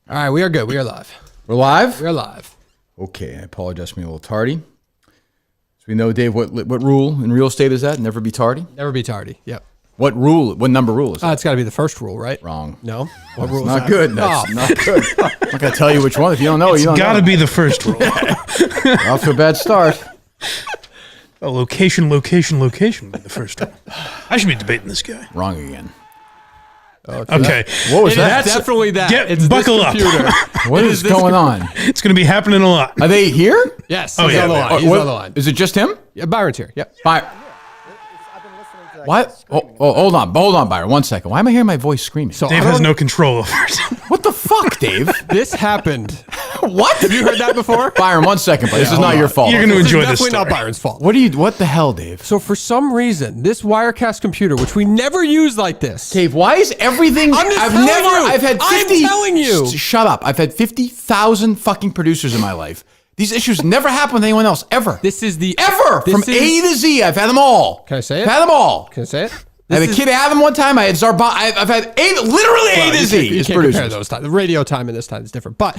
All right, we are good. We are live. We're live? We're live. Okay, I apologize for being a little tardy. So we know, Dave, what rule in real estate is that? Never be tardy? Never be tardy. Yep. What number rule is that? It's got to be the first rule, right? Wrong. No? What rule is Not that? good. That's not good. I'm not going to tell you which one. If you don't know, you don't know. Got to be the first rule. Off to a bad start. Location would be the first rule. I should be debating this guy. Wrong again. Okay. What was It that? is definitely that. Get- It's buckle this up. computer. What is going on? It's going to be happening a lot. Are they here? Yes. Oh, He's yeah, on the man. line. He's What- on the line. Is it just him? Yeah, Byron's here. Yep. Byron. What? Hold on, Byron. 1 second. Why am I hearing my voice screaming? So Dave I has don't- no control over it. What the fuck, Dave? This happened. What? Have you heard that before? Byron, 1 second, but this is not your fault. You're going to This enjoy is this definitely story. not Byron's fault. What the hell, Dave? So for some reason, this Wirecast computer, which we never use like this. Dave, why is everything? I'm just telling you. I've had 50. I'm telling you. Shut up. I've had 50,000 fucking producers in my life. These issues never happen with anyone else ever. This is the Ever this from is- A to Z. I've had them all. Can I say it? I've had them all. Can I say it? I had a kid have them one time. I had Zarba. I've had literally A to Z. You as can't compare producers. those times. The radio time and this time is different. But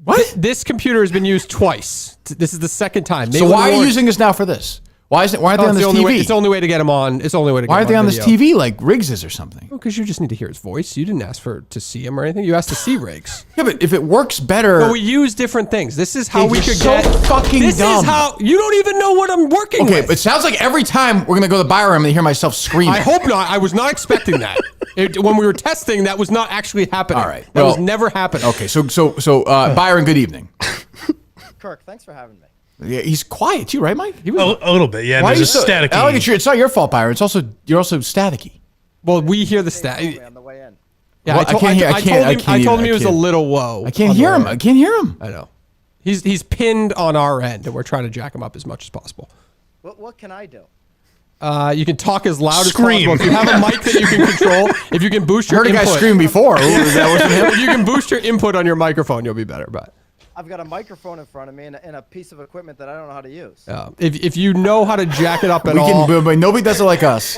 What? this computer has been used twice. This is the second time. So why are you using this now for this? Why aren't they on this TV? It's the only way to get him on. It's the only way to get Why him aren't they on this video. TV like Riggs is or something? Because you just need to hear his voice. You didn't ask to see him or anything. You asked to see Riggs. Yeah, but if it works better, But we use different things. This is how Dave, we you're could so get. fucking this dumb. is how you don't even know what I'm working okay. with. But it sounds like every time we're gonna go to the Byron, I'm gonna hear myself screaming. I hope not. I was not expecting that. When we were testing, that was not actually happening. All right. That Well, was never happening. Okay, so Byron, good evening. Kirk, thanks for having me. Yeah, he's quiet too, right, Mike? A little bit, yeah. Why are There's you a static. It's not your fault, Byron. You're also staticky. Well, we hear the stat. Told me on the way in. Yeah, Well, I can't hear- I can't I told him either. he was a little low. I can't on the hear him. way I in. can't hear him. I know. He's pinned on our end, and we're trying to jack him up as much as possible. What can I do? You can talk as loud Scream. as possible. If you have a mic that you can control, if you can boost I your heard a guy input, scream before. That wasn't him. if you can boost your input on your microphone, you'll be better. But I've got a microphone in front of me and a piece of equipment that I don't know how to use. if you know how to jack it up at all, but nobody does it like us.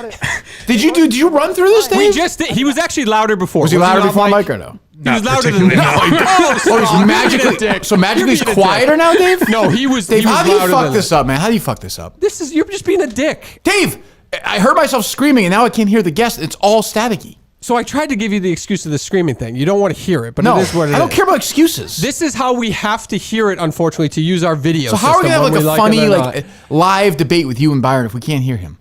Did you run through this, we Dave? just did. He was actually louder before. Was he Wasn't louder not before like- Mike or no? He was Not louder than particularly, no. Oh, Oh, he's magically he's quieter now, Dave? No, he was. Dave, he was how do you louder fuck than this up, man? How do you fuck this up? This is you're just being a dick. Dave, I heard myself screaming and now I can't hear the guest. It's all staticky. So I tried to give you the excuse of the screaming thing. You don't want to hear it, but No, it is what it is. I don't care about excuses. This is how we have to hear it, unfortunately, to use our video. So how are we system gonna have when like a we funny it or not. live debate with you and Byron if we can't hear him?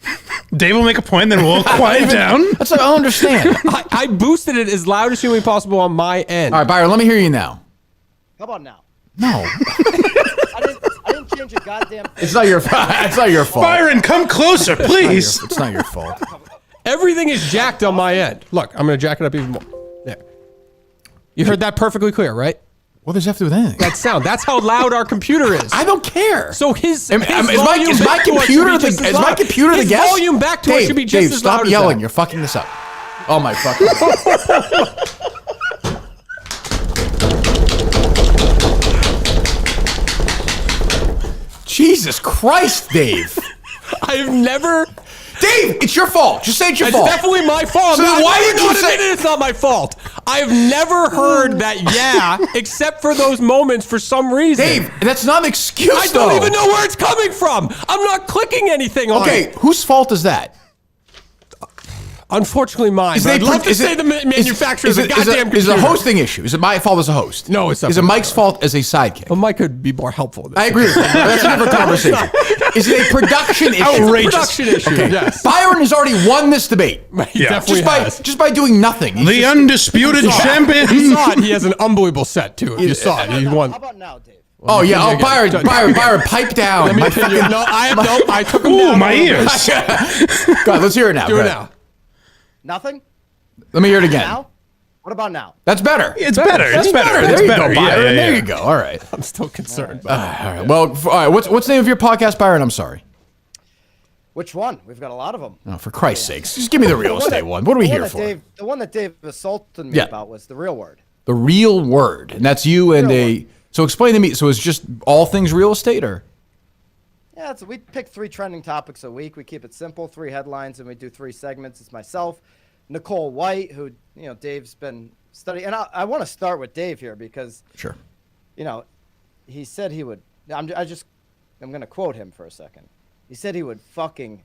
Dave will make a point, then we'll all quiet down. That's what I don't understand. I boosted it as loud as humanly possible on my end. All right, Byron, let me hear you now. How about now? No, I didn't change a goddamn thing. it's not your fault. It's not your fault. Byron, come closer, please. It's not your fault. Everything is jacked on my end. Look, I'm going to jack it up even more. There. You heard that perfectly clear, right? What does that have to do with anything? That sound. That's how loud our computer is. I don't care. So his Is volume my back to us should computer be the just as is my loud. computer the His guest? volume back to us Dave, should be just Dave, as stop loud as yelling. that. You're fucking this up. Oh my fucking. Jesus Christ, Dave. I've never. Dave, it's your fault. Just say it's your It's fault. definitely my fault. So then why did you say- it's not my fault? I've never heard that except for those moments for some reason. Dave, that's not an excuse, I don't though. even know where it's coming from. I'm not clicking anything on Okay, it. whose fault is that? Unfortunately, mine. Is But it I'd love to is say it- the manufacturer is of it- the is it- goddamn computer. Is it a hosting issue? Is it my fault as a host? No, it's not. Is it Mike's fault as a sidekick? Well, Mike could be more helpful. I agree with you. That's a different conversation. Is it a production issue? Outrageous. Production issue. Okay. Yes. Byron has already won this debate. He Yeah. definitely has. Just by doing nothing. He's The just- undisputed champion. You saw it. He has an unbelievable set too. If you saw it, he won. How about now, Dave? Oh yeah. Oh, Byron, Byron, pipe down. Let me My continue. fucking- No, I took him Ooh, down. my a little bit. ears. God, let's hear it now. Do Go it ahead. now. Nothing? Let me hear it again. Now? What about now? That's better. It's better. It's better. There It's you better. go, Yeah, Byron. yeah, There yeah. you go. All right. I'm still concerned. All right. Well, all right. What's the name of your podcast, Byron? I'm sorry. Which one? We've got a lot of them. Oh, for Christ's sakes, just give me the real estate one. What are we here for? The one that Dave assaulted me Yeah. about was the real word. The real word, and that's you and Real a. word. So explain to me. So it's just all things real estate, or? Yeah, so we pick 3 trending topics a week. We keep it simple, 3 headlines, and we do 3 segments. It's myself, Nicole White, who Dave's been study, and I want to start with Dave here because, Sure. you know, he said he would. I'm going to quote him for a second. He said he would fucking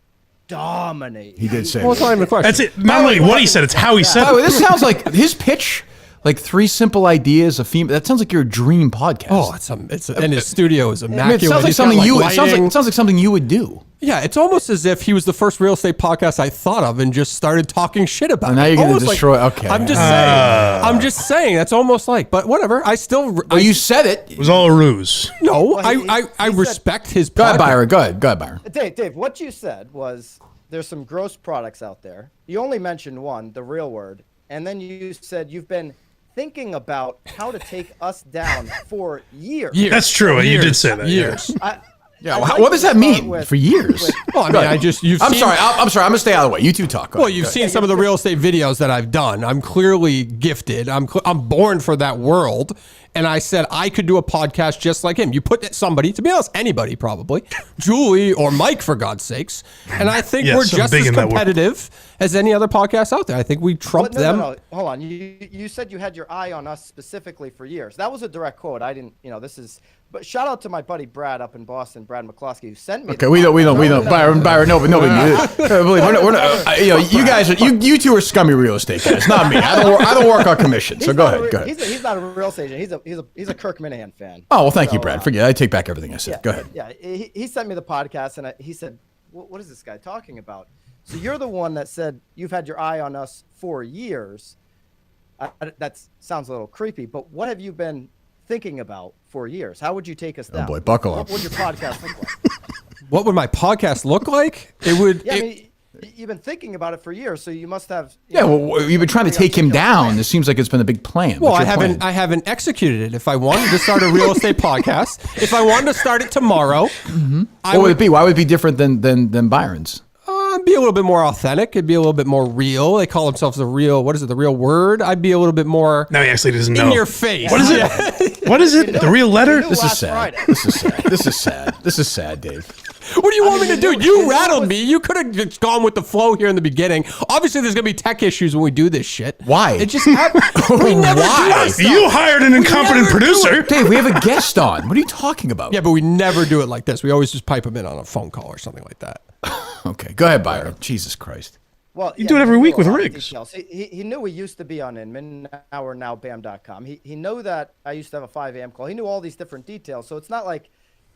dominate. He did say Well, it's not even a question. That's it. Not only what he said, it's how he said By the way, it. this sounds like his pitch, like 3 simple ideas, a female. That sounds like your dream podcast. Oh, and his studio is I immaculate. mean, it sounds like He's got, something you. lighting. It sounds like something you would do. Yeah, it's almost as if he was the first real estate podcast I thought of and just started talking shit about. And now it. you're going to Almost destroy. Like, Okay. I'm just saying. I'm just saying. That's almost like. But whatever. I still. Well, you said it. It was all a ruse. No, Well, I he respect his. Go ahead, podcast. Byron. Go ahead, Byron. Dave, what you said was there's some gross products out there. You only mentioned one, the real word, and then you said you've been thinking about how to take us down for years. That's true. You did say that. Years. Yeah. I'd Well, like what does to that start mean? with- For years. Well, I mean, you've. I'm seen, sorry. I'm sorry. I'm gonna stay out of the way. You two talk. Go Well, ahead. you've Go seen ahead. some of the real estate videos that I've done. I'm clearly gifted. I'm born for that world. And I said I could do a podcast just like him. You put somebody, to be honest, anybody probably, Julie or Mike, for God's sakes. And I think Yes, we're I'm just big as in that world. competitive as any other podcast out there. I think we trump But no, them. no. Hold on. You said you had your eye on us specifically for years. That was a direct quote. I didn't. This is. But shout out to my buddy Brad up in Boston, Brad McCloskey, who sent me. Okay, we don't. Byron, no, but nobody. Believe we're not. You guys, you two are scummy real estate guys, not me. I don't work on commission. So go ahead. Go ahead. He's not a real estate agent. He's a Kirk Minahan fan. Oh well, thank you, So, Brad. Forget. I take back everything I said. Go ahead. Yeah, he sent me the podcast, and he said, "What is this guy talking about?" So you're the one that said you've had your eye on us for years. That sounds a little creepy, but what have you been thinking about for years? How would you take us down? Oh boy, buckle up. What would your podcast look like? What would my podcast look like? It would. Yeah, I mean, you've been thinking about it for years, so you must have. Yeah, well, you've been trying to take him down. This seems like it's been a big plan. Well, What's I your plan? haven't executed it. If I wanted to start a real estate podcast, if I wanted to start it tomorrow, What would it be? Why would it be different than Byron's? Be a little bit more authentic. It'd be a little bit more real. They call themselves the real. What is it? The real word. I'd be a little bit more Now he actually doesn't know. in your face. What is it? What is it? The real letter? knew This is last sad. Friday. This is sad. This is sad. This is sad, Dave. What do you want me to do? you You know rattled what- me. You could have just gone with the flow here in the beginning. Obviously, there's gonna be tech issues when we do this shit. Why? It just happens. We never Why? do this stuff. You hired an incompetent never do producer. Dave, we have a guest on. What are you talking about? Yeah, but we never do it like this. We always just pipe them in on a phone call or something like that. Okay, go ahead, Byron. Jesus Christ. Well, You do it every he week knew a with lot of Riggs. details. He knew we used to be on Inman. Now we're now BAM.com. He knew that I used to have a 5 a.m. call. He knew all these different details. So it's not like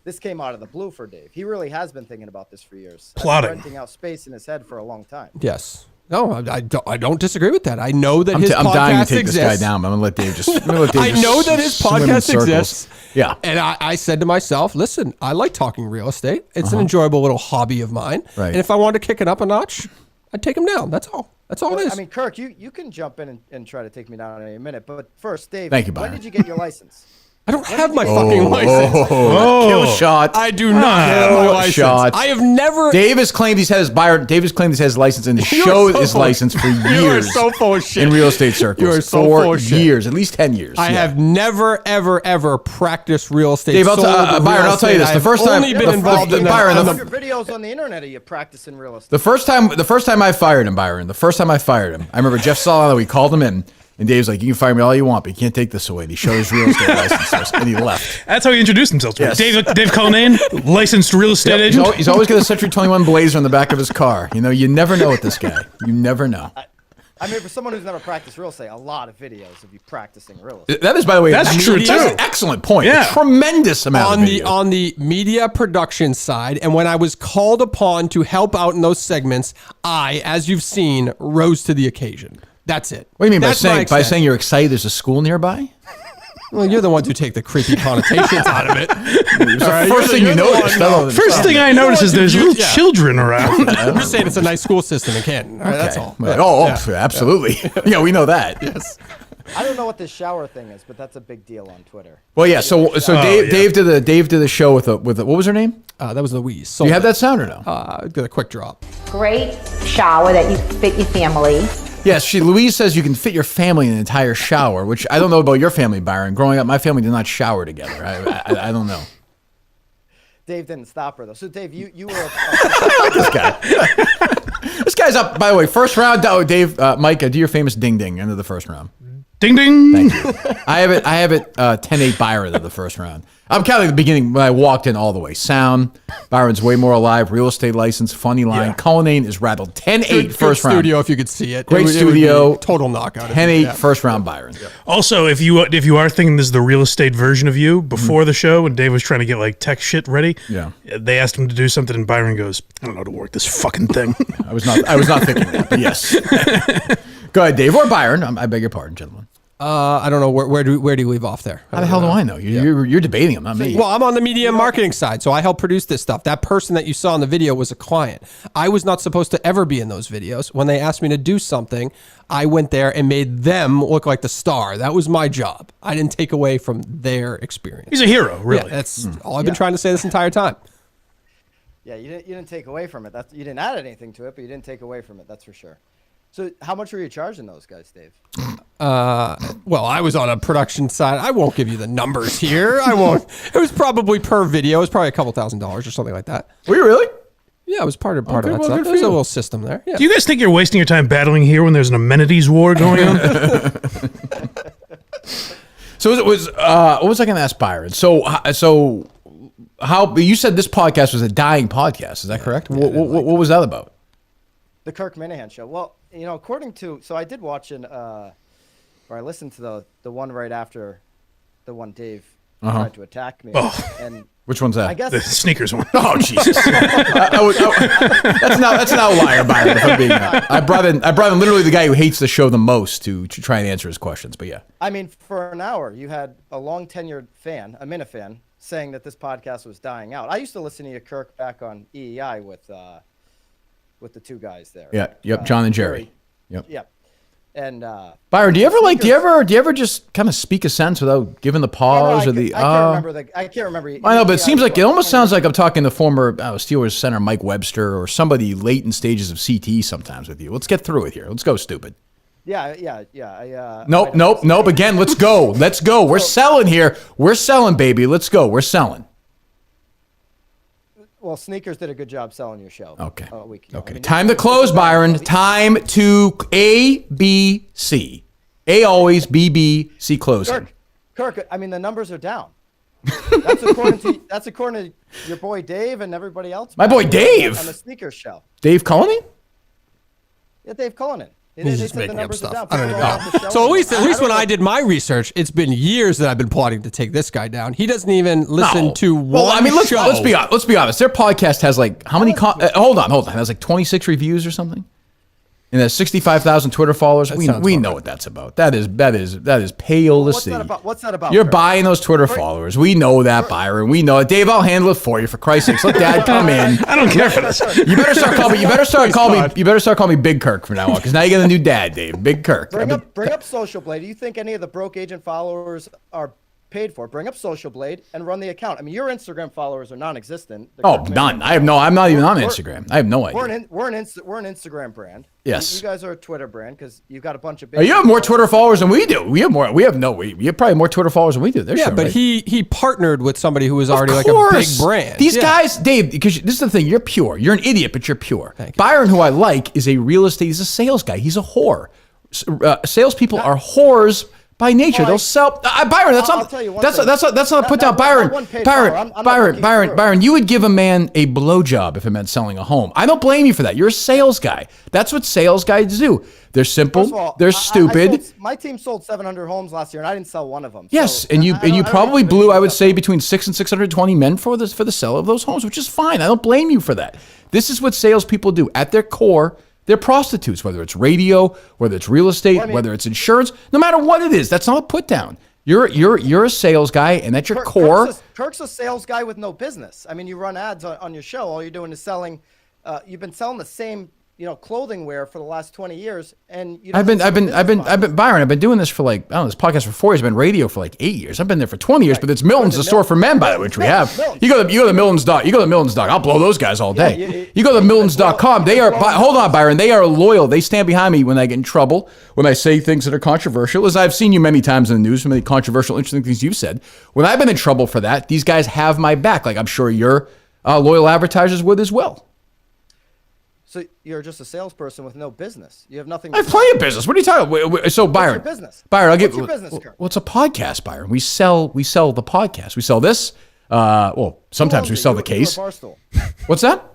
this came out of the blue for Dave. He really has been thinking about this for years. Plotting. Renting out space in his head for a long time. Yes. No, I don't disagree with that. I know that I'm his dying podcast to take exists. this guy down, but I'm gonna let Dave just. I know that his swim in podcast circles. exists. Yeah. And I said to myself, listen, I like talking real estate. It's an enjoyable little hobby of mine. Right. And if I wanted to kick it up a notch, I'd take him down. That's all. That's all it is. I mean, Kirk, you can jump in and try to take me down in a minute. But first, Dave, Thank you, when Byron. did you get your license? I don't have my fucking license. Kill shot. I do not have my license. Shot. I have never. Dave has claimed he's had his Byron. Dave has claimed he's had his license and You are showed so his full of- license for You are years. so full of shit. In real estate circles. You are so for full of shit. years, at least 10 years. I Yeah. have never, ever practiced real estate. Dave, I'll sold real Byron, I'll tell you this. estate. The first I've time- only been the- involved the- in Byron, on the- Your videos on the internet of you practicing real estate. The first time I fired him, Byron. The first time I fired him, I remember Jeff Solano. We called him in, and Dave's like, "You can fire me all you want, but you can't take this away." And he showed his real estate license to us, and he left. That's how he introduced himself to me. Yes. Dave Cullinane, licensed real estate agent. He's always got a Century 21 Blazer on the back of his car. You know, you never know with this guy. You never know. I mean, for someone who's never practiced real estate, a lot of videos of you practicing real estate. That is, by the way, That's true, That's too. an excellent point. Yeah. A tremendous amount on of the videos. on the media production side, and when I was called upon to help out in those segments, I, as you've seen, rose to the occasion. That's it. What do you mean That's by my saying extent. you're excited? There's a school nearby. Well, you're the ones who take the creepy connotations out of it. It's All right, the first thing you noticed. First thing I notice is there's little Yeah. children around. I'm just saying it's a nice school system in Canton. All right, that's all. Absolutely. Yeah, we know that. Yes. I don't know what this shower thing is, but that's a big deal on Twitter. Well, yeah. So Dave, yeah. Dave did the show with what was her name? That was Louise. Do you have that sound or no? Got a quick drop. Great shower that you fit your family. Yes, Louise says you can fit your family in an entire shower, which I don't know about your family, Byron. Growing up, my family did not shower together. I don't know. Dave didn't stop her though. So Dave, you were. This guy. This guy's up. By the way, first round. Oh, Dave, Mike, do your famous ding ding into the first round. Ding ding. Thank you. I have it 10-8 Byron in the first round. I'm counting the beginning when I walked in all the way. Sound, Byron's way more alive. Real estate license, funny line. Yeah. Cullinane is rattled. 10-8 Good first round. studio if you could see it. Great It would be studio. total knockout. 10-8 first round Byron. Also, if you are thinking this is the real estate version of you, before the show when Dave was trying to get like tech shit ready, they asked him to do something, and Byron goes, "I don't know how to work this fucking thing." I was not thinking that, but yes. Go ahead, Dave or Byron. I beg your pardon, gentlemen. I don't know where do you leave off there? How the hell do I know? You're debating them, not me. Well, I'm on the media and marketing side, so I help produce this stuff. That person that you saw in the video was a client. I was not supposed to ever be in those videos. When they asked me to do something, I went there and made them look like the star. That was my job. I didn't take away from their experience. He's a hero, really. Yeah, that's all I've been trying to say this entire time. Yeah, you didn't take away from it. You didn't add anything to it, but you didn't take away from it. That's for sure. So how much were you charging those guys, Dave? Well, I was on a production side. I won't give you the numbers here. I won't. It was probably per video. It was probably a couple $1,000s or something like that. Were you really? Yeah, it was part of that well, stuff. good for There's a you. little system there. Yeah. Do you guys think you're wasting your time battling here when there's an amenities war going on? So it was. What was I going to ask Byron? So how you said this podcast was a dying podcast? Is that correct? What was that about? The Kirk Minahan show. Well, according to, so I did watch or I listened to the one right after the one Dave tried to attack me. And Which one's that? I guess The sneakers one. Oh Jesus! That's an outlier, Byron. If I'm being honest. I brought in literally the guy who hates the show the most to try and answer his questions. But yeah, I mean, for an hour, you had a long tenured fan, a Minifan, saying that this podcast was dying out. I used to listen to you, Kirk, back on EEI with the two guys there. yeah, yep, John and Jerry. Yep. Yep. And Byron, do you ever just kind of speak a sense without giving the pause or the? I can't remember. I can't remember. I know, but it seems like it almost sounds like I'm talking to former Steelers center Mike Webster or somebody late in stages of CT sometimes with you. Let's get through it here. Let's go, stupid. Yeah. Nope. Again, let's go. Let's go. We're selling here. We're selling, baby. Let's go. We're selling. Well, Sneakers did a good job selling your show. Okay. A week ago. Okay. I mean, Time to close, Byron. Time to A, B, C. A always, B, B, C closing. Kirk, I mean, the numbers are down. That's according to your boy Dave and everybody else. My boy Dave? On the Sneakers show. Dave Cullinane? Yeah, Dave Cullinane. He's just making up stuff. I don't even know. So at least when I did my research, it's been years that I've been plotting to take this guy down. He doesn't even listen to one Well, I mean, let's show. be honest. Their podcast has like how many? Hold on. It has like 26 reviews or something. And there's 65,000 Twitter followers. We know what that's about. That is pale to see. What's that about? You're Kirk? buying those Twitter followers. We know that, Byron. We know it. Dave, I'll handle it for you. For Christ's sakes, let Dad come in. I don't care for this. You better start calling me Big Kirk from now on, because now you got a new dad, Dave. Big Kirk. Bring up Social Blade. Do you think any of the broke agent followers are paid for? Bring up Social Blade and run the account. I mean, your Instagram followers are non-existent. None. I'm not even on Instagram. I have no idea. We're an Instagram brand. Yes. You guys are a Twitter brand because you've got a bunch of. You have more Twitter followers than we do. We have probably more Twitter followers than we do. But he partnered with somebody who was already like a big brand. These guys, Dave, because this is the thing. You're pure. You're an idiot, but you're pure. Byron, who I like, is a real estate. He's a sales guy. He's a whore. Salespeople are whores. By nature, they'll sell. Byron, that's not a put down. Byron, you would give a man a blowjob if it meant selling a home. I don't blame you for that. You're a sales guy. That's what sales guys do. They're simple. They're stupid. My team sold 700 homes last year, and I didn't sell one of them. Yes, and you probably blew, I would say, between 600 and 620 men for the sale of those homes, which is fine. I don't blame you for that. This is what salespeople do. At their core, they're prostitutes, whether it's radio, whether it's real estate, whether it's insurance, no matter what it is. That's not a put down. You're a sales guy, and that's your core. Kirk's a sales guy with no business. I mean, you run ads on your show. All you're doing is selling. You've been selling the same clothing wear for the last 20 years, and I've been Byron. I've been doing this for like, I don't know, this podcast for 4 years. I've been radio for like 8 years. I've been there for 20 years, but it's Miltons, the store for men, by the way, which we have. You go to Miltons. I'll blow those guys all day. You go to Miltons.com. They are. Hold on, Byron. They are loyal. They stand behind me when I get in trouble, when I say things that are controversial. As I've seen you many times in the news, many controversial, interesting things you've said. When I've been in trouble for that, these guys have my back. Like I'm sure your loyal advertisers would as well. So you're just a salesperson with no business. You have nothing. I have plenty of business. What are you talking about? So Byron, What's your business? Byron, I'll give. What's your business, Kirk? Well, it's a podcast, Byron. We sell the podcast. We sell this. Sometimes we sell the case. Barstool. What's that?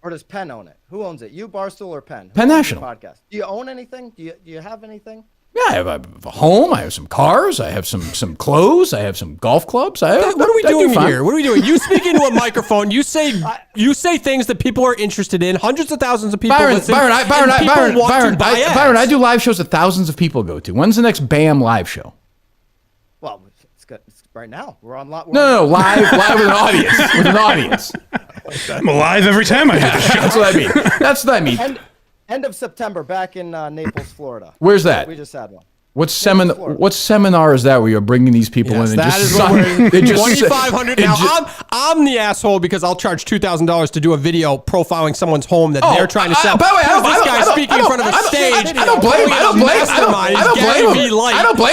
Or does Penn own it? Who owns it? You, Barstool, or Penn? Penn National. Podcast. Do you own anything? Do you have anything? Yeah, I have a home. I have some cars. I have some clothes. I have some golf clubs. What are we doing here? What are we doing? You speak into a microphone. You say things that people are interested in. Hundreds of thousands of people listen. Byron, I do live shows that thousands of people go to. When's the next BAM live show? Well, it's good. It's right now. We're on live. No, live with an audience. With an audience. I'm alive every time I do the show. That's what I mean. End of September, back in Naples, Florida. Where's that? We just had one. What seminar is that where you're bringing these people in and that just is what we're 2,500? Now I'm the asshole because I'll charge $2,000 to do a video profiling someone's home that they're trying to sell. By the way, this guy's speaking in front of a stage. I don't blame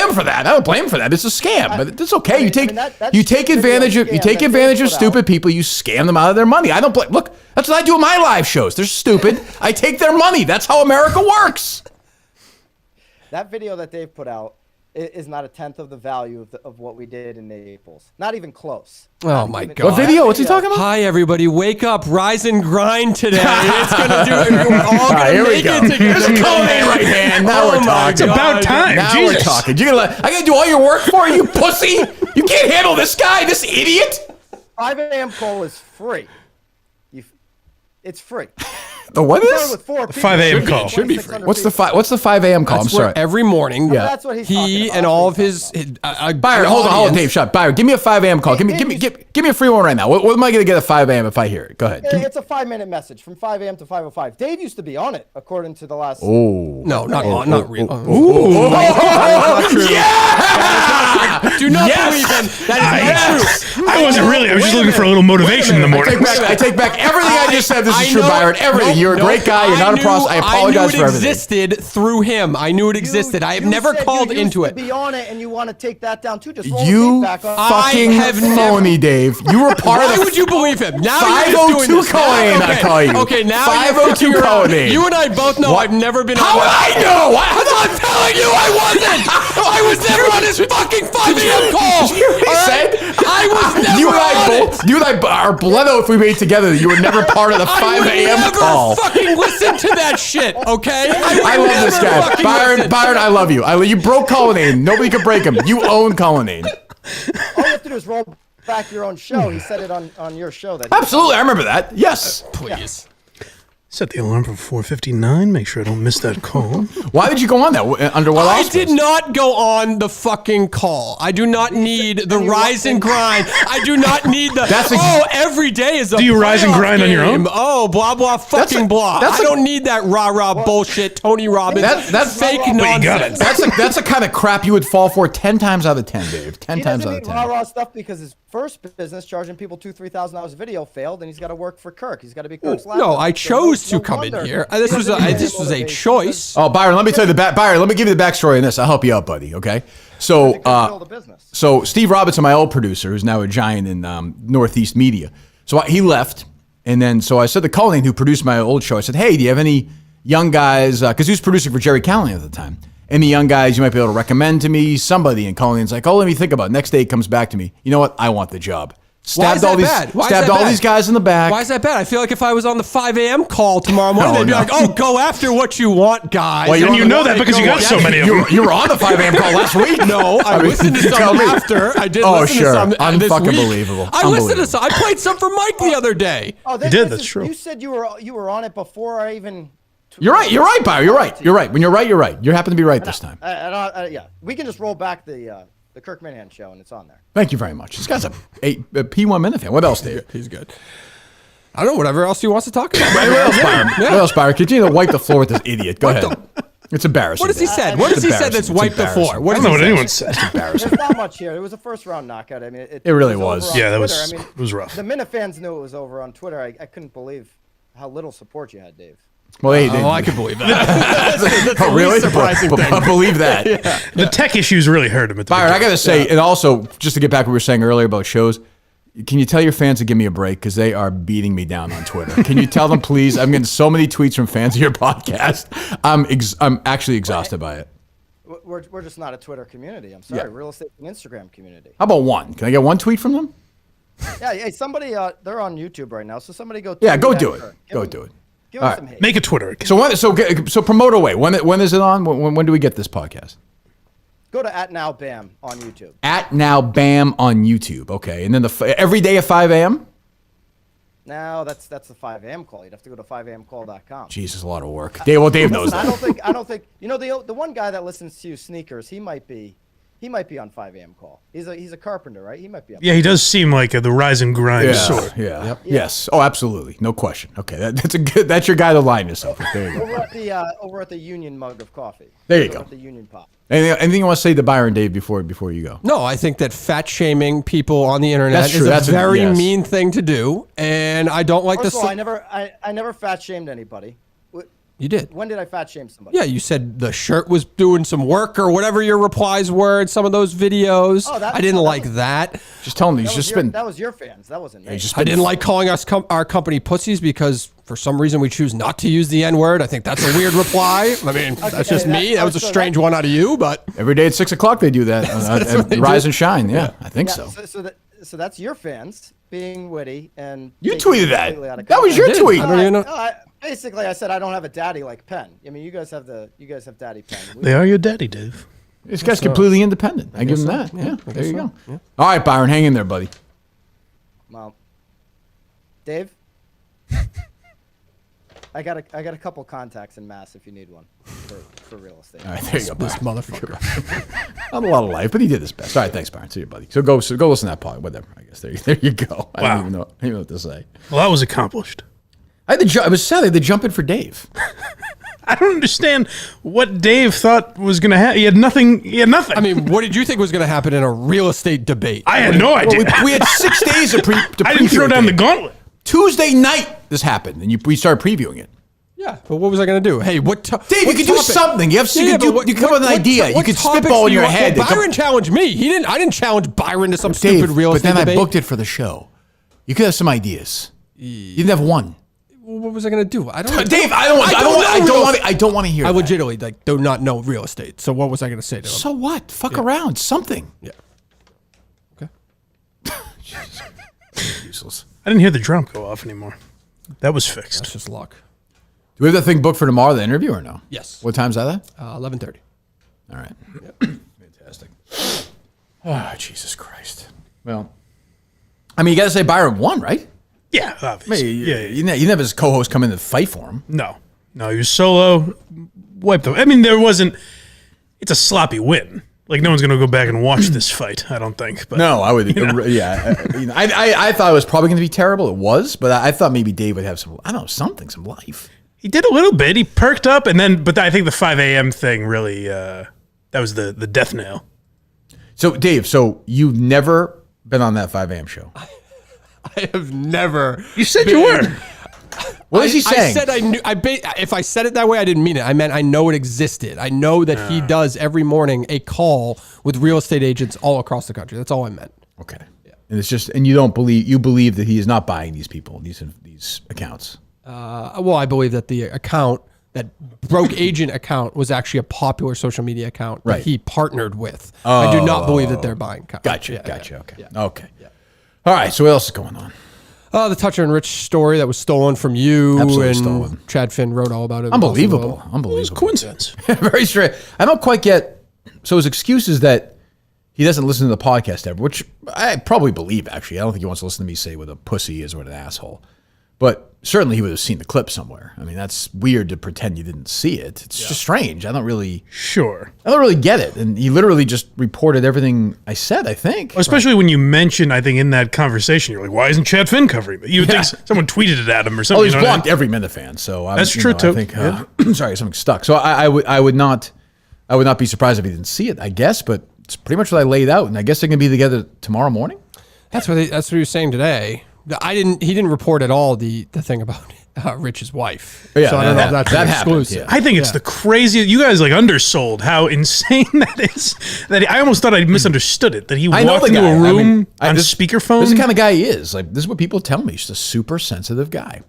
him for that. I don't blame him for that. It's a scam, but it's okay. You take advantage of stupid people. You scam them out of their money. I don't blame. Look, that's what I do in my live shows. They're stupid. I take their money. That's how America works. That video that Dave put out is not a tenth of the value of what we did in Naples. Not even close. Oh my God! What video? What's he talking about? Hi everybody, wake up, rise and grind today. It's gonna do it. We're all gonna make it together. There's a code name right hand. Now we're talking. It's about time. Now Jesus. we're talking. I gotta do all your work for you, pussy. You can't handle this guy, this idiot. 5 a.m. call is free. It's free. The what is? With 4 people. 5 a.m. call. Should be free. What's the 5 a.m. call? I'm That's where sorry. every morning, That's what he's he talking and about. all of his Byron, hold on, Dave, shut. Byron, give me a 5 a.m. call. Give me a free one right now. What am I gonna get at 5 a.m. if I hear it? Go ahead. It's a 5-minute message from 5 a.m. to 5:05. Dave used to be on it, according to the last. Oh. No, not real. Yeah! Do not believe him. That is not true. I wasn't really. I was just looking for a little motivation in the morning. I take back everything I just said. This is true, Byron. Everything. You're a great guy. You're not a prostitute. I apologize for everything. I knew it existed through him. I knew it existed. I have never called into it. You used to be on it, and you want to take that down too. Just roll You the tape back on. fucking phony, Dave. You were part of Why the. would you believe him? Now 502 Conan, I call you. Okay, now 502 Conan. You and I both know I've never been How on would I know? I'm telling you I wasn't. I was never on his fucking 5 a.m. call. He said, I was never you and I on both, you and I are blood oath we made together that you were never part of the 5 a.m. call. I fucking listen to that shit, okay? I love this guy. Byron, I love you. You broke Cullinane. Nobody could break him. You own Cullinane. All you have to do is roll back your own show. He said it on your show. Absolutely, I remember that. Yes. Please. Set the alarm for 4:59. Make sure I don't miss that call. Why did you go on that? Under what I auspices? did not go on the fucking call. I do not need the rise and grind. I do not need the, every day is a Do you rise and grind on your own? Oh, blah, blah, fucking blah. I don't need that rah-rah bullshit, Tony Robbins. That's fake nonsense. That's the kind of crap you would fall for 10 times out of 10, Dave. 10 times out of 10. Rah-rah stuff because his first business, charging people $2,000-$3,000 a video, failed, and he's got to work for Kirk. He's got to be Kirk's laptop. No, I chose to come in here. This was a choice. Oh, Byron, let me tell you Byron, let me give you the backstory on this. I'll help you out, buddy. Okay, so Steve Robinson, my old producer, who's now a giant in Northeast media. So he left, and then so I said to Cullinane, who produced my old show, I said, "Hey, do you have any young guys?" Because he was producing for Jerry Callahan at the time. Any young guys you might be able to recommend to me? Somebody, and Cullinane's like, "Oh, let me think about it." Next day, he comes back to me. You know what? I want the job. Stabbed all these guys in the back. Why is that bad? I feel like if I was on the 5 a.m. call tomorrow morning, they'd be like, "Oh, go after what you want, guys." Well, and you know that because you got so many of them. You were on the 5 a.m. call last week. No, I listened to some after. I did listen to some this Unfucking week. believable. I listened to some. I played some for Mike the other day. Oh, you did. That's true. You said you were on it before I even. You're right, Byron. You're right. When you're right, you're right. You happen to be right this time. Yeah, we can just roll back the Kirk Minahan show, and it's on there. Thank you very much. This guy's a P1 Minute fan. What else, Dave? He's good. I don't know, whatever else he wants to talk about. What else, Byron? What else, Byron? Continue to wipe the floor with this idiot. Go ahead. It's embarrassing. What has he said? What has he said that's wiped the floor? I don't know what anyone said. It's embarrassing. There's not much here. It was a first-round knockout. I mean, it really was. was. Over on Yeah, that Twitter. was. It was rough. The Minute fans knew it was over on Twitter. I couldn't believe how little support you had, Dave. Well, I could believe that. That's oh, really? surprising thing. Believe that. The tech issues really hurt him at the Byron, I beginning. got to say, and also, just to get back to what we were saying earlier about shows, Can you tell your fans to give me a break? Because they are beating me down on Twitter. Can you tell them, please? I'm getting so many tweets from fans of your podcast. I'm actually exhausted by it. We're just not a Twitter community. I'm sorry. Yeah. Real estate and Instagram community. How about one? Can I get one tweet from them? Yeah. Hey, somebody. They're on YouTube right now, so somebody go. Yeah, go tweet do at it. Kirk. Go do it. Give All him right. some hate. Make a Twitter account. So promote away. When is it on? When do we get this podcast? Go to @NowBam on YouTube. @NowBam on YouTube. Okay, and then every day at 5 a.m. Now that's the 5 a.m. call. You'd have to go to 5amcall.com. Jesus, a lot of work. Dave knows Listen, that. I don't think the one guy that listens to you sneakers. He might be on 5 a.m. call. He's a carpenter, right? He might be. Yeah, he does seem like the rise and grind Yeah, sort. yeah. Yep. Yes. Oh, absolutely. No question. Okay, that's a good. That's your guy to line yourself with. There you go. Over at the Union mug of coffee. There you Over go. At the Union pot. Anything you want to say to Byron, Dave, before you go? No, I think that fat shaming people on the internet That's true. is That's a very yes. mean thing to do, and I don't like First this. of all, I never fat shamed anybody. You did. When did I fat shame somebody? Yeah, you said the shirt was doing some work or whatever your replies were in some of those videos. Oh, I didn't like that. Just tell him he's That just was your, been. that was your fans. That wasn't me. Just I didn't like calling us our company pussies because for some reason we choose not to use the N word. I think that's a weird reply. I mean, that's just me. That was a strange one out of you, but Every day at 6 o'clock they do that. That's what they Rise do. and shine. Yeah, I think Yeah, so. so that's your fans being witty and You taking tweeted it that. completely out of That was your context. tweet. I don't even know. Basically, I said I don't have a daddy like Penn. I mean, you guys have daddy Penn. They are your daddy, Dave. This guy's completely independent. I give him that. Yeah, there you go. All right, Byron, hang in there, buddy. Well, Dave, I got a couple contacts in Mass if you need one for real estate. All right, there you go, this Byron. motherfucker. Not a lot of life, but he did his best. All right, thanks, Byron. See you, buddy. So go listen to that pod. Whatever. I guess there you go. I Wow. don't even know what to say. Well, that was accomplished. I was sad. I had to jump in for Dave. I don't understand what Dave thought was going to happen. He had nothing. I mean, what did you think was going to happen in a real estate debate? I had no idea. We had 6 days to I didn't throw down the gauntlet. Tuesday night, this happened, and we started previewing it. Yeah, but what was I going to do? Hey, Dave, you could do something. You have you come up with an idea. You could spitball in your head. Well, Byron challenged me. I didn't challenge Byron to some Dave, stupid real estate but then debate. I booked it for the show. You could have some ideas. You didn't have one. What was I going to do? I don't. Dave, I don't want to hear. I that. legitimately do not know real estate. So what was I going to say to him? So what? Fuck around. Something. Yeah. Okay. Useless. I didn't hear the drum go off anymore. That was fixed. That's just luck. Do we have that thing booked for tomorrow, the interview, or no? Yes. What time's that at? 11:30. All right. Fantastic. Oh, Jesus Christ. Well, I mean, you got to say Byron won, right? Yeah, I obviously. mean, Yeah. you never have his co-host come in and fight for him. No, he was solo. Wiped them. I mean, there wasn't. It's a sloppy win. Like no one's gonna go back and watch this fight. I don't think. But No, I would. Yeah, I thought it was probably going to be terrible. It was, but I thought maybe Dave would have some. I don't know, some life. he did a little bit. He perked up, and then. But I think the 5 a.m. thing really. That was the death nail. So, Dave, you've never been on that 5 a.m. show. I have never. You said you were. What is he saying? I said I knew. If I said it that way, I didn't mean it. I meant I know it existed. I know that he does every morning a call with real estate agents all across the country. That's all I meant. Okay. Yeah. And it's just, and you believe that he is not buying these people, these accounts. Well, I believe that the account, that broke agent account, was actually a popular social media account Right. that he partnered with. I do not believe that they're buying. Gotcha. Yeah, Okay. yeah. Okay. All right. So what else is going on? The Toucher and Rich story that was stolen from you. Absolutely and stolen. Chad Finn wrote all about it. Unbelievable. It was coincidence. Very straight. I don't quite get. So his excuse is that he doesn't listen to the podcast ever, which I probably believe. Actually, I don't think he wants to listen to me say what a pussy is or what an asshole. But certainly he would have seen the clip somewhere. I mean, that's weird to pretend you didn't see it. It's just strange. I don't really get it. And he literally just reported everything I said, I think. Especially when you mentioned, I think, in that conversation, you're like, why isn't Chad Finn covering it? You would think someone tweeted it at him or something. Oh, he's you know what I blocked every Minute fan. So That's true, too. I think, sorry, something stuck. So I would not be surprised if he didn't see it, I guess. But it's pretty much what I laid out. And I guess they're going to be together tomorrow morning. That's what he was saying today. He didn't report at all the thing about Rich's wife. Yeah, so I don't know if that's that exclusive. happens, yeah. I think it's the craziest. You guys like undersold how insane that is. That I almost thought I misunderstood it. That he I know walked the into guy. a room on this speakerphone. This is the kind of guy he is. Like, this is what people tell me. He's just a super sensitive guy.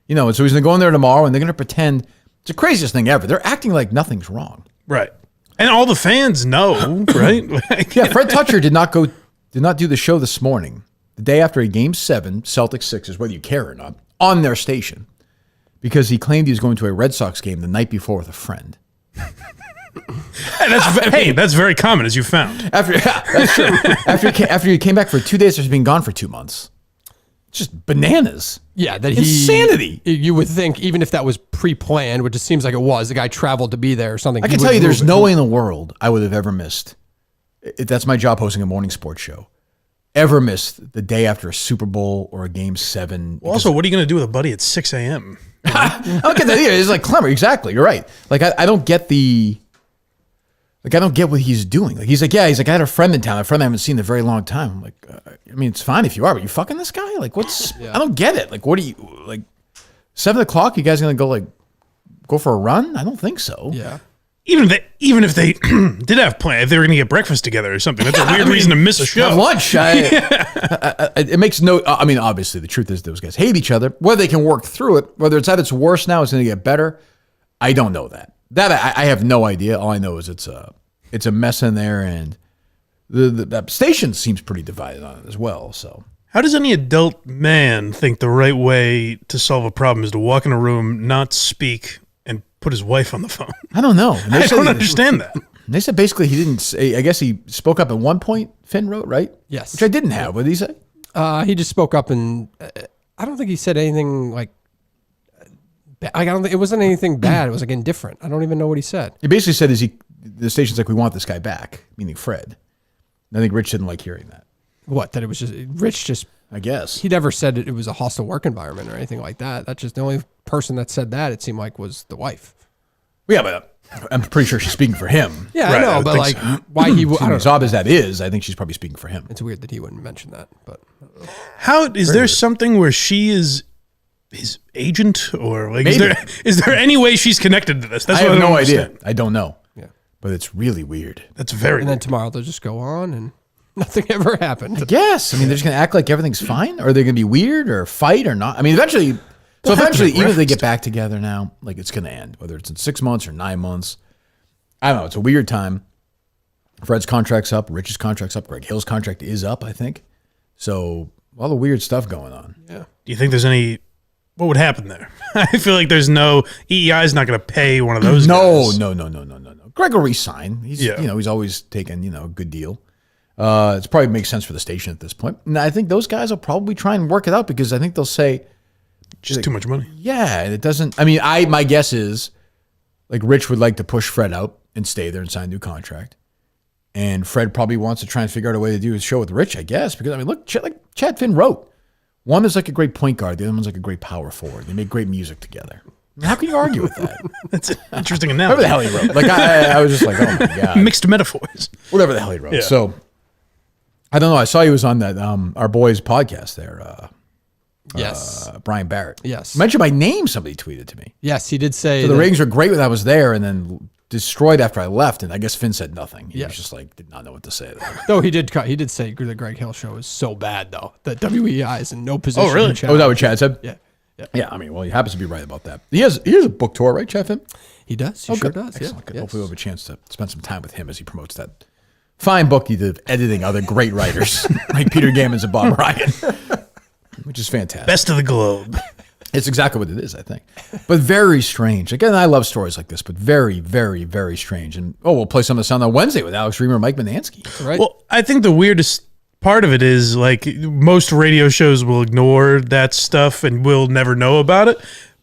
You know, and so he's going to go in there tomorrow and they're going to pretend it's the craziest thing ever. They're acting like nothing's wrong. Right. And all the fans know, right? Like, Yeah, Fred Toucher did not do the show this morning, the day after a Game 7, Celtics Sixers, whether you care or not, on their station, because he claimed he was going to a Red Sox game the night before with a friend. That's very common, as you found. That's true. After he came back for 2 days after being gone for 2 months. Just bananas. Yeah, that Insanity. You would think, even if that was pre-planned, which it seems like it was, the guy traveled to be there or something. I can tell you there's no way in the world I would have ever missed. That's my job hosting a morning sports show. Ever missed the day after a Super Bowl or a Game 7. Well, also, what are you going to do with a buddy at 6 a.m.? I don't get that either. It's like Clemmer. Exactly. You're right. Like, I don't get I don't get what he's doing. Like, he's like, I had a friend in town, a friend I haven't seen in a very long time. I'm like, I mean, it's fine if you are, but you fucking this guy? Like, what's, I don't get it. Like, what are you, like, 7 o'clock, you guys going to go for a run? I don't think so. Yeah. Even if they did have plans, if they were going to get breakfast together or something, that's a weird reason to miss a show. Have lunch. It makes no, I mean, obviously the truth is those guys hate each other. Whether they can work through it, whether it's at its worst now, it's going to get better. I don't know that. I have no idea. All I know is it's a mess in there, and the station seems pretty divided on it as well. So How does any adult man think the right way to solve a problem is to walk in a room, not speak, and put his wife on the phone? I don't know. I don't understand that. They said basically he didn't say, I guess he spoke up at one point, Finn wrote, right? Yes. Which I didn't have. What did he say? He just spoke up, and I don't think he said anything like I don't think it wasn't anything bad. It was like indifferent. I don't even know what he said. He basically said, the station's like, we want this guy back, meaning Fred. And I think Rich didn't like hearing that. What? That it was just Rich just. I guess. He never said it was a hostile work environment or anything like that. That's just the only person that said that, it seemed like, was the wife. Yeah, but I'm pretty sure she's speaking for him. Yeah, Right, I know, I would but think like, so. why he would. As odd as that is, I think she's probably speaking for him. It's weird that he wouldn't mention that, but How is there something where she is his agent, or like Maybe. is there any way she's connected to this? That's I what have no don't idea. understand. I don't know. yeah. But it's really weird. That's very. And then tomorrow they'll just go on and nothing ever happened. Yes. I mean, they're just going to act like everything's fine, or they're going to be weird or fight or not. I mean, eventually, even if they get back together now, like, it's going to end, whether it's in 6 months or 9 months. I don't know. It's a weird time. Fred's contract's up. Rich's contract's up. Greg Hill's contract is up, I think. So, all the weird stuff going on. Yeah. Do you think there's any? What would happen there? I feel like there's no EEI is not going to pay one of those. guys. No. Greg will resign. He's he's always taken a good deal. It's probably makes sense for the station at this point. And I think those guys will probably try and work it out, because I think they'll say, Just too much money. yeah, and it doesn't. I mean, my guess is, like, Rich would like to push Fred out and stay there and sign a new contract, and Fred probably wants to try and figure out a way to do his show with Rich, I guess, because I mean, look, like Chad Finn wrote, one is like a great point guard, the other one's like a great power forward. They make great music together. I mean, how can you argue with that? That's an interesting Whatever the analogy. hell he wrote. Like, I was just like, oh my God. Mixed metaphors. Whatever the hell he wrote. Yeah. So, I don't know. I saw he was on that our boys podcast there. Yes. Brian Barrett. Yes. Mentioned my name, somebody tweeted to me. Yes, he did say So the that- ratings were great when I was there, and then destroyed after I left. And I guess Finn said nothing. He Yeah. was just like, did not know what to say there. Though he did say the Greg Hill show is so bad, though, that WEI is in no position. Oh, really? to Oh, is that challenge. what Chad said? Yeah. Yeah. Yeah, I mean, well, he happens to be right about that. He has a book tour, right, Chad Finn? He does. He sure does. Yeah. Excellent. Good. Yes. Hopefully we'll have a chance to spend some time with him as he promotes that fine book he did of editing other great writers like Peter Gammons and Bob Ryan, which is fantastic. Best of the globe. It's exactly what it is, I think. But very strange. Again, I love stories like this, but very, very, very strange. And, we'll play some of the sound on Wednesday with Alex Reamer and Mike Manansky. Right. Well, I think the weirdest part of it is, like, most radio shows will ignore that stuff and we'll never know about it.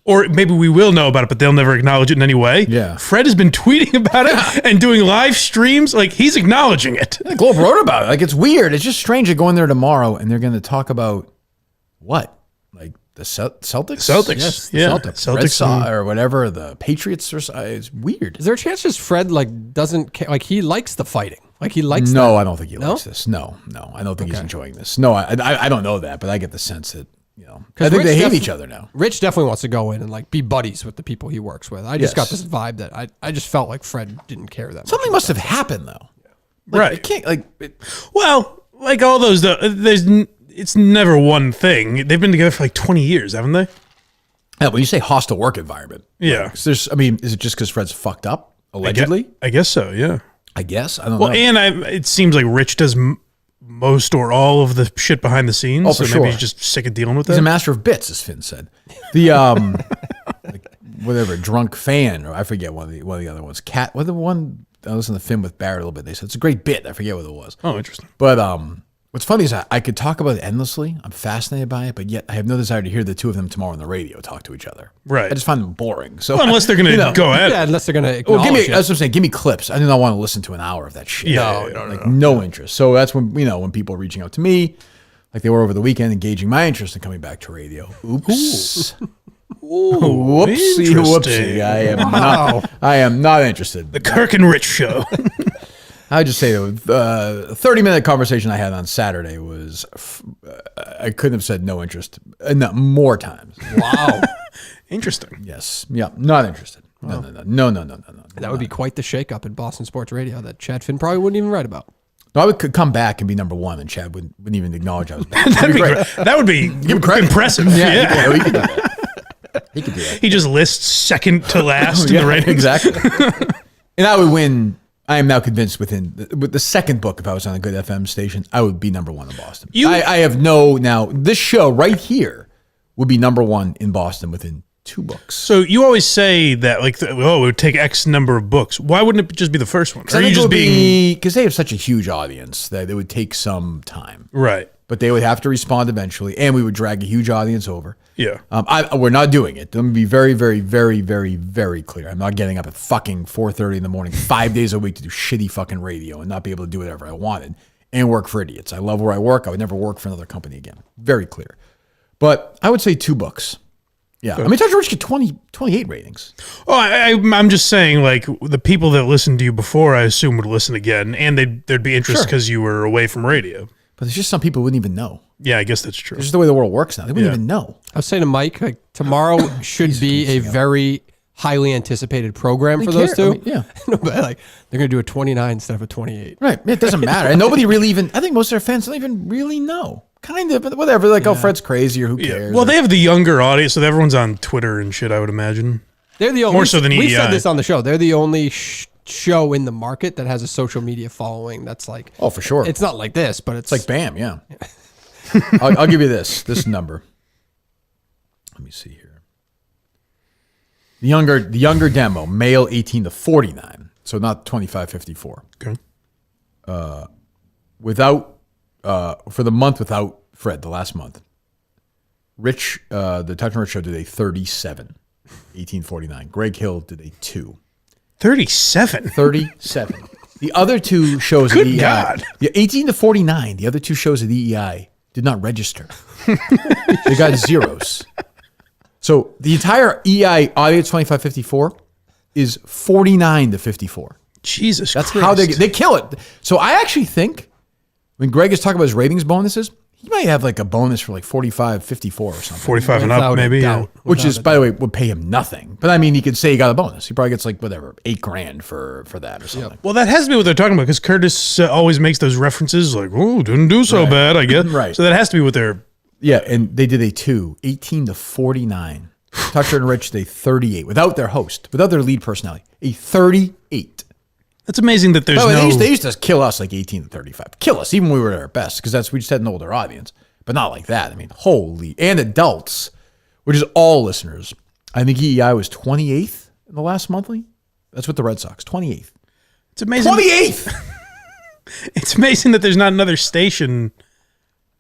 Or maybe we will know about it, but they'll never acknowledge it in any way. Yeah. Fred has been tweeting about it and doing live streams. Like, he's acknowledging it. The Globe wrote about it. Like, it's weird. It's just strange to go in there tomorrow and they're going to talk about what? Like the Celtics? Celtics. Yes, Yeah. Celtics. Red Celtics Sox and- or whatever. The Patriots. It's weird. Is there a chance just Fred doesn't care? Like, he likes the fighting. Like, he likes. No, that. I don't think he likes this. No, I don't think he's enjoying this. No, I don't know that, but I get the sense that You know, I think Rich they hate each other now. Rich definitely wants to go in and like be buddies with the people he works with. I just got Yes. this vibe that I just felt like Fred didn't care that much. Something must have happened though. Like, Right. It can't like. Well, like all those, it's never one thing. They've been together for like 20 years, haven't they? Yeah, when you say hostile work environment, Yeah. like, I mean, is it just because Fred's fucked up allegedly? I guess so. Yeah. I guess I don't Well, know. and it seems like Rich does most or all of the shit behind the scenes. Oh, for so maybe sure. he's just sick of dealing with He's a that. master of bits, as Finn said. The like, whatever drunk fan, or I forget one of the other ones. Cat, what the one I listened to Finn with Barrett a little bit. They said it's a great bit. I forget what it was. Oh, interesting. But what's funny is I could talk about it endlessly. I'm fascinated by it, but yet I have no desire to hear the two of them tomorrow on the radio talk to each other. Right. I just find them boring. So Well, unless they're going to go at Yeah, it. unless they're gonna well, acknowledge give me. it. That's what I'm saying. Give me clips. I do not want to listen to an hour of that shit. Yeah, No interest. So that's when when people are reaching out to me, like they were over the weekend, engaging my interest in coming back to radio. Oops. Whoopsie, interesting. whoopsie. I am not interested. The Kirk and Rich show. I just say the 30-minute conversation I had on Saturday was I couldn't have said no interest more times. Wow, Interesting. Yes. Yeah. Not interested. No. that would be quite the shakeup in Boston sports radio that Chad Finn probably wouldn't even write about. No, I would come back and be number one, and Chad wouldn't even acknowledge I was back. That'd be great. That would be impressive. Yeah. He could do that. He could do that. He just lists second to last in the ratings. Exactly. And I would win. I am now convinced with the second book, if I was on a good FM station, I would be number one in Boston. I have this show right here would be number one in Boston within 2 books. So you always say that like, it would take X number of books. Why wouldn't it just be the first one? Are you just being because they have such a huge audience that it would take some time, right? but they would have to respond eventually, and we would drag a huge audience over. Yeah. We're not doing it. Let me be very, very, very, very, very clear. I'm not getting up at fucking 4:30 in the morning, 5 days a week to do shitty fucking radio and not be able to do whatever I wanted and work for idiots. I love where I work. I would never work for another company again. Very clear. But I would say 2 books. Yeah. I mean, Dr. Rich get 28 ratings. Oh, I'm just saying, like, the people that listened to you before, I assume, would listen again, and there'd be interest because you were away from radio. But there's just some people who wouldn't even know. Yeah, I guess that's true. It's just the way the world works now. They wouldn't even know. I was saying to Mike, like tomorrow should be a very highly anticipated program for those two. I mean, yeah. But like they're gonna do a 29 instead of a 28. Right. It doesn't matter. And nobody really even, I think most of their fans don't even really know. Kind of, but whatever. Like, oh, Fred's crazy or who cares? Well, they have the younger audience, so everyone's on Twitter and shit, I would imagine. They're the only More so than we said EEI. this on the show. They're the only show in the market that has a social media following that's like Oh, for sure. it's not like this, but it's It's like BAM, yeah. I'll give you this number. Let me see here. The younger demo, male 18 to 49, so not 25-54. Okay. Without for the month without Fred, the last month. Rich, the Touch and Rich show did a 37, 1849. Greg Hill did a 2. 37. 37. The other 2 shows Good at EEI. God. Yeah, 18 to 49. The other 2 shows at EEI did not register. They got zeros. So the entire EI audience 25-54 is 49 to 54. Jesus That's Christ. how they kill it. So I actually think when Greg is talking about his ratings bonuses, he might have like a bonus for like 45-54 or something. 45 and Without up, a maybe. Yeah. doubt. Which Without is, a by the way, would pay him nothing. But I mean, he could say he got a bonus. He probably gets like whatever, $8,000 for that or something. Well, that has to be what they're talking about because Curtis always makes those references like, oh, didn't do so bad, I guess. Right. So that has to be what they're. Yeah, and they did a 2, 18 to 49. Tucker and Rich, they 38 without their host, without their lead personality, a 38. That's amazing that there's By the way, no. they used to kill us like 18 to 35. Kill us, even when we were at our best, because we just had an older audience. But not like that. I mean, holy. And adults, which is all listeners. I think EEI was 28th in the last monthly. That's what the Red Sox, 28th. It's amazing. 28th! It's amazing that there's not another station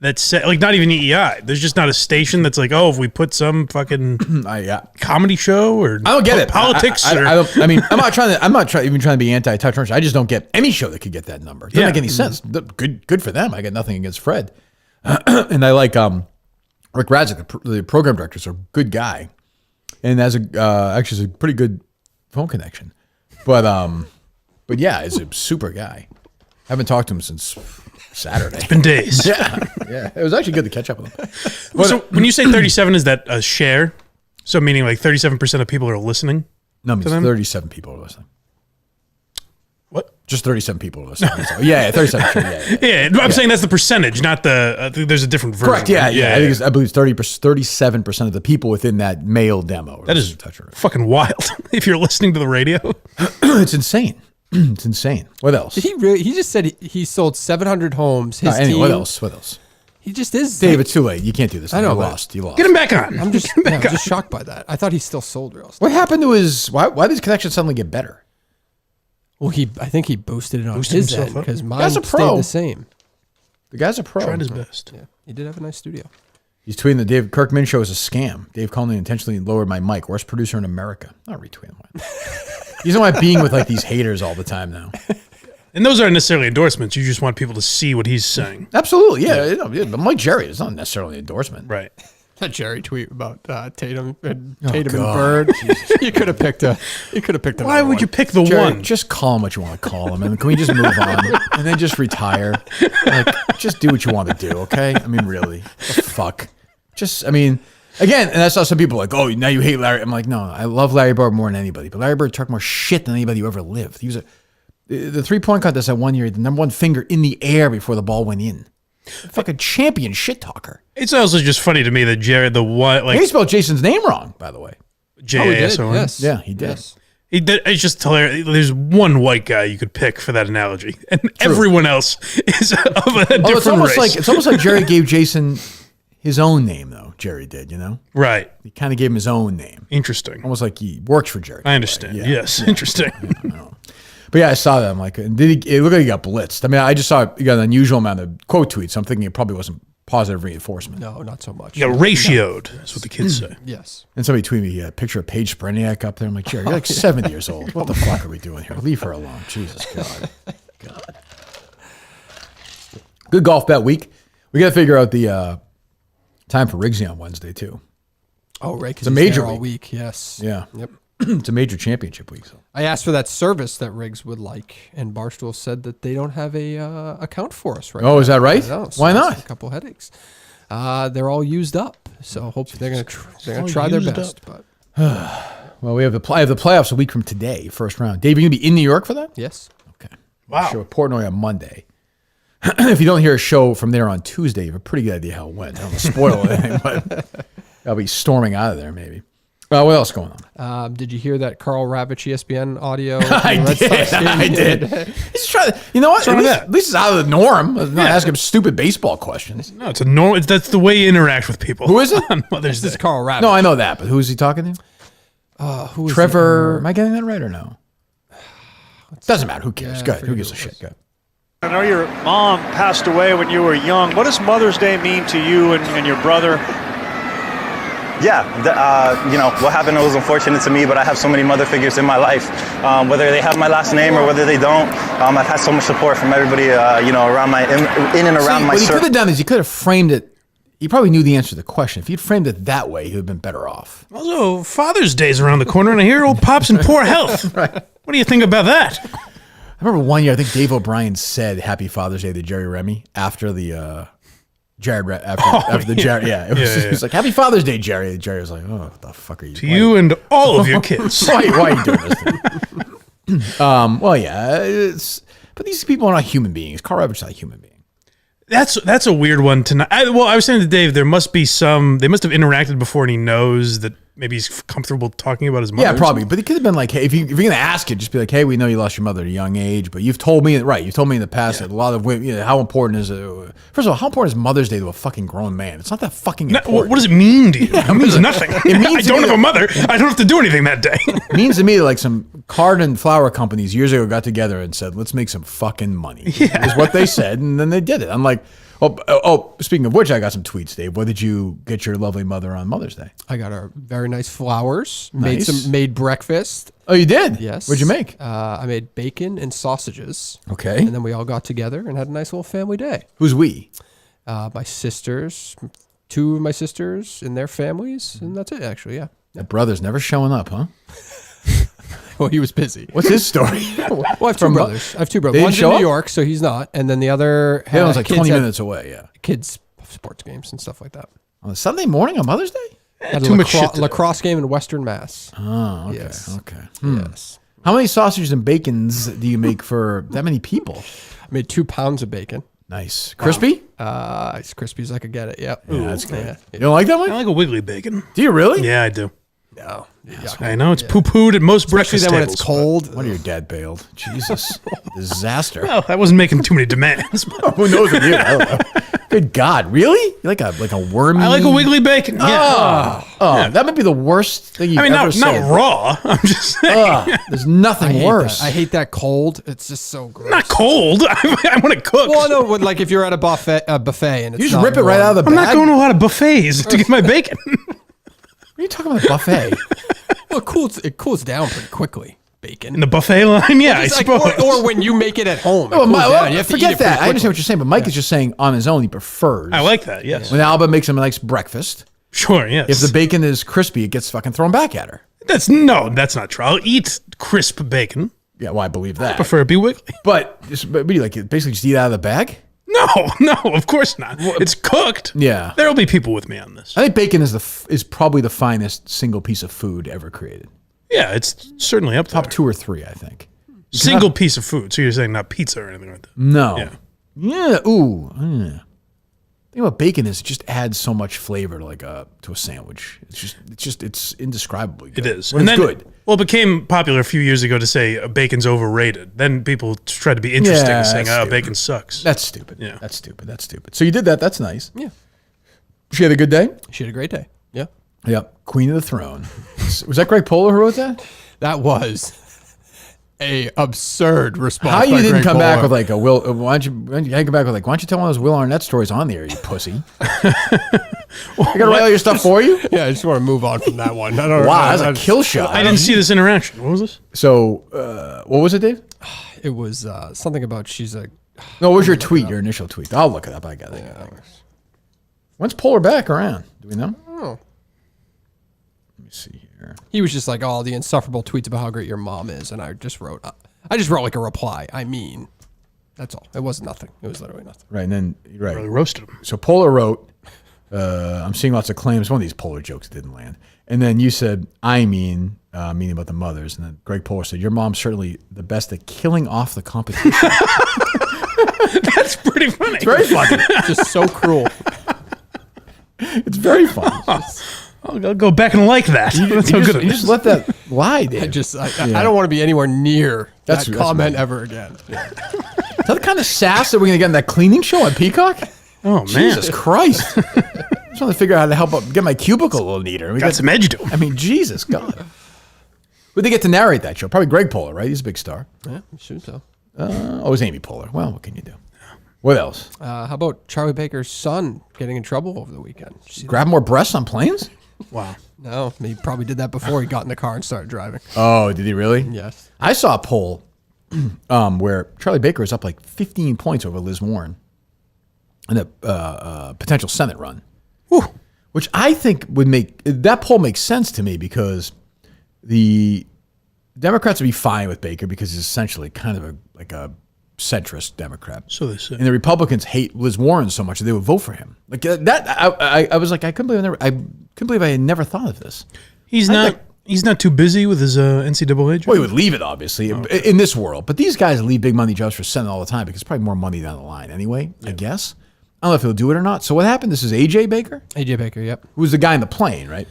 that's like not even EEI. There's just not a station that's like, oh, if we put some fucking comedy show or I don't get it. politics. I'm not even trying to be anti-Touch Orange. I just don't get any show that could get that number. It doesn't make any sense. Good for them. I got nothing against Fred. And I like Rick Radzik, the program director, is a good guy, and has actually a pretty good phone connection. But yeah, is a super guy. Haven't talked to him since Saturday. It's been days. Yeah. It was actually good to catch up with him. So when you say 37, is that a share? So meaning like 37% of people are listening? No, it means them? 37 people are listening. What? Just 37 people are listening. Yeah, 37. Sure, Yeah, I'm saying that's the percentage, not the. There's a different version. Correct. Yeah. I believe it's 37% of the people within that mail demo. That is fucking wild. If you're listening to the radio, it's insane. It's insane. What else? Did he really? He just said he sold 700 homes. His Anyway, team. what else? What else? He just is. Dave, it's too late. You can't do this. I know, You but- lost. You lost. get him back on. I'm just, I'm just shocked by that. I thought he still sold real estate. What happened to his? Why did his connection suddenly get better? Well, I think he boosted it on Boosted his himself end up. because mine Guy's a stayed pro. the same. The guy's a pro. Tried his best. Yeah, he did have a nice studio. He's tweeting the Dave Kirkman show is a scam. Dave Conley intentionally lowered my mic. Worst producer in America. Not retweeting one. He's not like being with like these haters all the time now. And those aren't necessarily endorsements. You just want people to see what he's saying. Absolutely, yeah. But Mike Jerry is not necessarily an endorsement. Right. That Jerry tweet about Tatum and God. Bird. You could have picked a. Why would you pick the Jerry, one? just call him what you want to call him, and can we just move on and then just retire? Like, just do what you want to do, okay? I mean, really, the fuck. Again, and I saw some people like, oh, now you hate Larry. I'm like, no, I love Larry Bird more than anybody, but Larry Bird talked more shit than anybody who ever lived. He was the 3-point contest that 1 year, the number one finger in the air before the ball went in. Fucking champion shit talker. It's also just funny to me that Jared, the what, like He spelled Jason's name wrong, by the way. J-A-S-O-N. Yes. Yeah, he did. Yes. It's just hilarious. There's one white guy you could pick for that analogy, and everyone else is of a different It's almost race. like Jerry gave Jason his own name, though. Jerry did, right. He kind of gave him his own name, Interesting. almost like he works for Jerry. I understand. Yeah. Yes. Interesting. But yeah, I saw that. I'm like, it looked like he got blitzed. I mean, I just saw he got an unusual amount of quote tweets. So I'm thinking it probably wasn't positive reinforcement. No, not so much. You got ratioed. That's what the kids say. Yes. And somebody tweeted me a picture of Paige Spreniak up there. I'm like, Jerry, you're like 70 years old. What the fuck are we doing here? Leave her alone. Jesus God. Good golf bet week. We got to figure out the time for Rigsy on Wednesday too. Oh, right. It's a major all week. week. Yes. Yeah. Yep. It's a major championship week. So. I asked for that service that Riggs would like, and Barstool said that they don't have a account for us right now. Oh, is that right? I know, so Why that's not? A couple headaches. They're all used up, so hope they're gonna try their used best. But Well, I have the playoffs a week from today, first round. Dave, you gonna be in New York for that? yes, Okay. Wow. Show at Portnoy on Monday. If you don't hear a show from there on Tuesday, you have a pretty good idea how it went. I don't want to spoil anything, but I'll be storming out of there maybe. What else going on? did you hear that Carl Ravitch ESPN audio? I did. He's trying. You know what? wrong with that? At least it's out of the norm. I'm not asking him stupid baseball questions. No, it's a normal. That's the way you interact with people. Who is it? On Mother's This Day. is Carl Ravitch. No, I know that, but who is he talking to? Who is Trevor. Am I getting that right or no? Doesn't matter. Who cares? Yeah, Go I ahead. Who figured gives a it shit? was. Go ahead. I know your mom passed away when you were young. What does Mother's Day mean to you and your brother? Yeah, what happened was unfortunate to me, but I have so many mother figures in my life. Whether they have my last name or whether they don't, I've had so much support from everybody, around in and around my What he circle. could have done is he could have framed it. He probably knew the answer to the question. If he'd framed it that way, he would have been better off. Also, Father's Day's around the corner, and I hear old Pop's in poor health. What do you think about that? I remember one year, I think Dave O'Brien said "Happy Father's Day" to Jerry Remy after the Jared after the Jared. Yeah, it was like "Happy Father's Day, Jerry." And Jerry was like, "Oh, what the fuck are you?" To you and all of your kids. why are you doing this? To me? Well, yeah, but these people are not human beings. Carl Ravitch is not a human being. That's a weird one tonight. I was saying to Dave, they must have interacted before, and he knows that maybe he's comfortable talking about his mother. Yeah, probably. But it could have been like, hey, if you're going to ask it, just be like, hey, we know you lost your mother at a young age, but you've told me, right, you've told me in the past that a lot of women, how important is it? First of all, how important is Mother's Day to a fucking grown man? It's not that fucking important. What does it mean to you? It means nothing. It means I don't to me have a mother. I don't have to do anything that day. It means to me that like some card and flower companies years ago got together and said, let's make some fucking money. Yeah. Is what they said, and then they did it. I'm like, oh, speaking of which, I got some tweets, Dave. What did you get your lovely mother on Mother's Day? I got her very nice flowers. Nice. Made breakfast. Oh, you did? Yes. What'd you make? I made bacon and sausages. Okay. And then we all got together and had a nice little family day. Who's we? My sisters, 2 of my sisters and their families, and that's it. Actually, yeah. That brother's never showing up, huh? Well, he was busy. What's his story? Well, I have two brothers. I have two brothers. They didn't One's in show New up? York, so he's not. And then the other That was like kids 20 had minutes away, yeah. Kids sports games and stuff like that. On a Sunday morning on Mother's Day? Had too a much shit to do. lacrosse game in Western Mass. Oh, okay. Yes. Okay. Yes. How many sausages and bacons do you make for that many people? I made 2 pounds of bacon. Nice. Crispy? As crispy as I could get it. Yep. Yeah, that's good. Yeah. You don't like that I one? like a wiggly bacon. Do you really? Yeah, I do. No. Yuck. I know it's poo-pooed at most Especially breakfast then when tables. it's cold. One of your dad bailed. Jesus. Disaster. Well, I wasn't making too many demands. Who knows with you? I don't know. Good God. Really? You like a wormy? I like a wiggly bacon. Yeah. Oh, that might be the worst thing you've I mean, ever not said. raw. I'm just saying. There's nothing worse. I hate that cold. It's just so gross. Not cold. I want to cook. Well, no, but like if you're at a buffet and it's You just not rip it right warm. out of the I'm bag. not going to a lot of buffets to get my bacon. What are you talking about, buffet? Well, it cools down pretty quickly. Bacon. In the buffet line? Yeah, I It's like- suppose. or when you make it at home. It Well, cools down. You have to eat forget it pretty that. I understand quickly. what you're saying, but Mike is just saying on his own he prefers. I like that, yes. When Alba makes him a nice breakfast, Sure, yes. if the bacon is crispy, it gets fucking thrown back at her. That's not true. I'll eat crisp bacon. Yeah, well, I believe that. Prefer it be wiggly. But you like basically just eat out of the bag? No, of course not. It's cooked. Yeah. There'll be people with me on this. I think bacon is probably the finest single piece of food ever created. Yeah, it's certainly up there. Top 2 or 3, I think. Single piece of food. So you're saying not pizza or anything like that. No. Yeah. Yeah. Ooh. The thing about bacon is it just adds so much flavor to a sandwich. It's indescribably good. It is. When it's good. Well, it became popular a few years ago to say bacon's overrated. Then people tried to be interesting, Yeah, saying, that's "Oh, stupid. bacon sucks." That's stupid. Yeah. That's stupid. So you did that. That's nice. Yeah. She had a good day? She had a great day. Yeah. Yep. Queen of the throne. Was that Greg Poehler who wrote that? That was a absurd response. How you by didn't Greg come back Poehler. with like a Will? Why don't you come back with like? Why don't you tell one of those Will Arnett stories on there, you pussy? I gotta write all your stuff for you. Yeah, I just want to move on from that one. I don't Wow, that's I a kill shot. I didn't see this interaction. What was this? So, what was it, Dave? It was something about she's a. No, what was your tweet? Your initial tweet? I'll look it up. I got it. When's Poehler back around? Do we know? Oh. Let me see here. He was just like, "Oh, the insufferable tweets about how great your mom is," and I just wrote like a reply. I mean, that's all. It was nothing. It was literally nothing. Right, and then Really roasted him. So Poehler wrote, "I'm seeing lots of claims." One of these Poehler jokes didn't land. And then you said, meaning about the mothers. And then Greg Poehler said, "Your mom's certainly the best at killing off the competition." That's pretty funny. It's very funny. Just so cruel. It's very funny. I'll go back and like that. That's how good it You is. just let that lie, Dave. I don't want to be anywhere near That's comment right. ever again. Is that the kind of sass that we're going to get in that cleaning show on Peacock? Oh, man. Jesus Christ. I just want to figure out how to help get my cubicle a little neater. Got some edge to him. I mean, Jesus, God. Who'd they get to narrate that show? Probably Greg Poehler, right? He's a big star. Yeah, I assume so. Oh, it was Amy Poehler. Well, what can you do? What else? How about Charlie Baker's son getting in trouble over the weekend? Did you see Grab more breasts on planes? Wow. that? No, he probably did that before he got in the car and started driving. Oh, did he really? Yes. I saw a poll where Charlie Baker is up like 15 points over Liz Warren in a potential Senate run. Whew. Which I think that poll makes sense to me because the Democrats would be fine with Baker because he's essentially kind of a centrist Democrat. So they say. And the Republicans hate Liz Warren so much that they would vote for him. Like that, I was like, I couldn't believe I had never thought of this. He's not too busy with his NCAA job. Well, he would leave it, obviously, in this world. But these guys leave big money jobs for Senate all the time because it's probably more money down the line anyway, I guess. I don't know if he'll do it or not. So what happened? This is A.J. Baker? AJ Baker, yep. Who was the guy in the plane, right?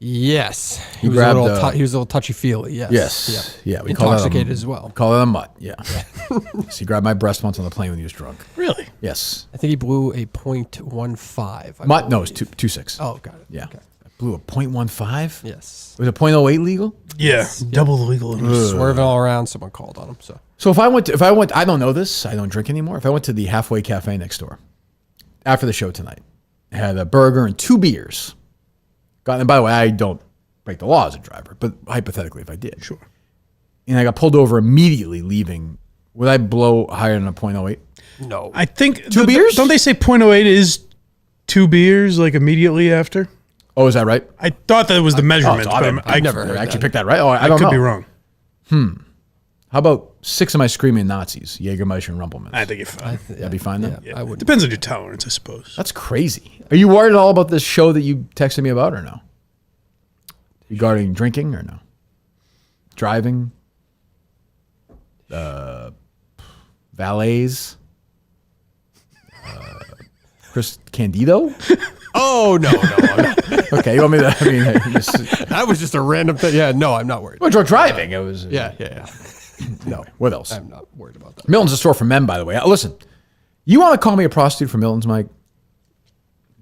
Yes. He was grabbed, a little touchy-feely, yes. Yes. Yep. Yeah. We call that intoxicated as well. Call that a mutt, yeah. So he grabbed my breast once on the plane when he was drunk. Really? Yes. I think he blew a .15. Mutt? No, it was 2.6. Oh, got it. Yeah. Okay. Blew a .15? Yes. Was a .08 legal? Yeah. Double the legal limit. Swerving all around, someone called on him. So if I went, I don't know this, I don't drink anymore. If I went to the halfway cafe next door after the show tonight, had a burger and 2 beers. And by the way, I don't break the law as a driver, but hypothetically, if I did. Sure. And I got pulled over immediately leaving, would I blow higher than a .08? No. I think 2 beers? Don't they say .08 is 2 beers like immediately after? Oh, is that right? I thought that was the memeasurement. Oh, but I I never heard actually that. picked that right. Oh, I I don't could know. be wrong. How about 6 of my screaming Nazis, Jägermeister and Rumpelmans? I think you're fine. That'd be fine then? Yeah. I wouldn't. Depends on your tolerance, I suppose. That's crazy. Are you worried at all about this show that you texted me about or no? Regarding drinking or no? Driving? Valets? Chris Candido? Oh, no, I'm not. Okay, you want me to, I mean, That was just a random thing. Yeah, no, I'm not worried. well, drunk driving. It was. Yeah. No. What else? I'm not worried about that. Milton's a store for men, by the way. Listen, you want to call me a prostitute for Milton's, Mike?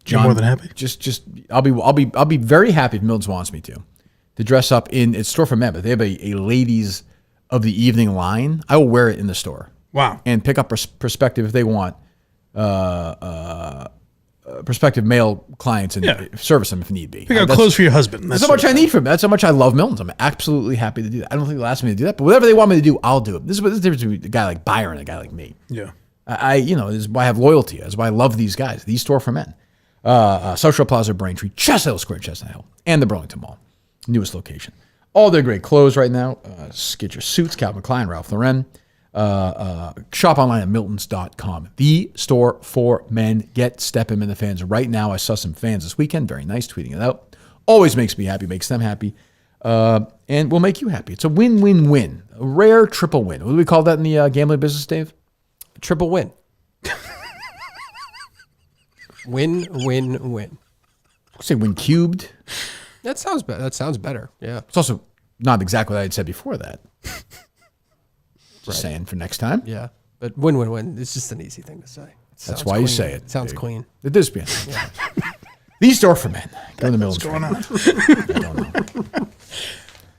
You're more than happy. Just, I'll be very happy if Milton's wants me to dress up in its store for men, but they have a ladies of the evening line. I will wear it in the store. Wow. And pick up perspective if they want. Prospective male clients and service them if need be. Pick out clothes for your husband. That's how much I need from them. That's how much I love Milton's. I'm absolutely happy to do that. I don't think they'll ask me to do that, but whatever they want me to do, I'll do it. This is the difference between a guy like Byron and a guy like me. Yeah. This is why I have loyalty. That's why I love these guys. These store for men. Social Plaza, Braintree, Chestnut Hill Square, Chestnut Hill, and the Burlington Mall, newest location. All their great clothes right now. Get your suits, Calvin Klein, Ralph Lauren. Shop online at miltons.com. The store for men. Get Step Him in the fans right now. I saw some fans this weekend. Very nice, tweeting it out. Always makes me happy, makes them happy, and will make you happy. It's a win-win-win. A rare triple win. What do we call that in the gambling business, Dave? Triple win. Win. Say win cubed. That sounds better. That sounds better. Yeah. It's also not exactly what I had said before that. Just saying for next time. Yeah. But win. It's just an easy thing to say. That's why you say it. It sounds clean. It does be. The store for men. Go to the middle. What's going on?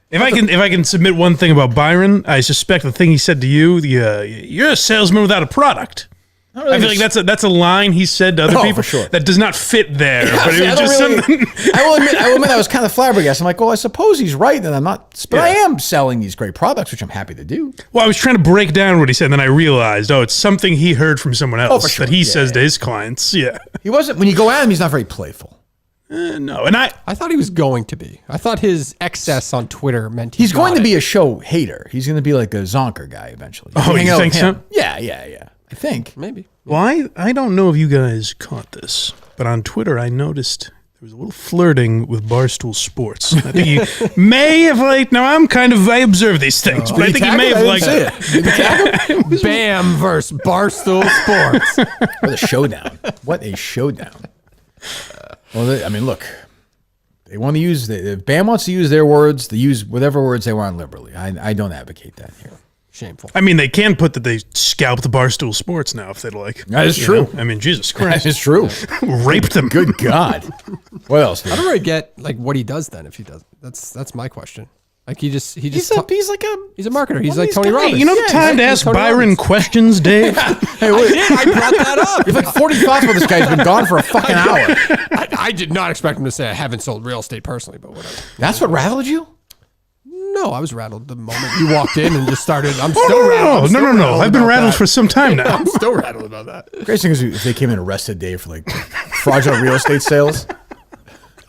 If I can submit one thing about Byron, I suspect the thing he said to you, you're a salesman without a product. I feel like that's a line he said to other people for sure. that does not fit there. Yeah, but it was just something. I will admit I was kind of flabbergasted. I'm like, well, I suppose he's right, and I'm not. But I am selling these great products, which I'm happy to do. Well, I was trying to break down what he said, and then I realized, it's something he heard from someone else for sure. that he says to his clients. Yeah, he wasn't. When you go at him, he's not very playful. No, and I thought he was going to be. I thought his excess on Twitter meant he's going to be a show hater. He's going to be like a Zonker guy eventually. Oh, you think so? Yeah. I think maybe. Well, I don't know if you guys caught this, but on Twitter I noticed there was a little flirting with Barstool Sports. I think he may have I observe these things, but I think he may have it. Bam versus Barstool Sports. What a showdown! What a showdown! Well, look, they want to use if Bam wants to use their words, they use whatever words they want liberally. I don't advocate that here. Shameful. I mean, they can put that they scalped Barstool Sports now if they'd like. That is true. I mean, Jesus Christ. That is true. Raped them. Good God. What else? How do I get what he does then if he does? That's my question. He's a marketer. He's like Tony Robbins. You know the time to ask Byron questions, Dave? Hey, I brought that up. You've like 40 thoughts about this guy. He's been gone for a fucking hour. I did not expect him to say I haven't sold real estate personally, but whatever. That's what rattled you? No, I was rattled the moment you walked in and just started. I'm still rattled. No. I've been rattled for some time now. I'm still rattled about that. Great thing is if they came in arrested Dave for fraudulent real estate sales.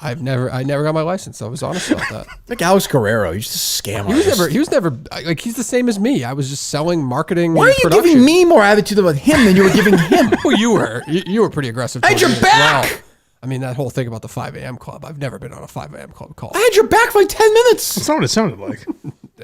I never got my license. So I was honest about that. Like Alex Guerrero, he's just a scam artist. He was never he's the same as me. I was just selling marketing. Why are you giving me more attitude about him than you were giving him? Well, you were pretty aggressive. I had your back. Well. I mean, that whole thing about the 5 a.m. club. I've never been on a 5 a.m. club call. I had your back for like 10 minutes. That's not what it sounded like.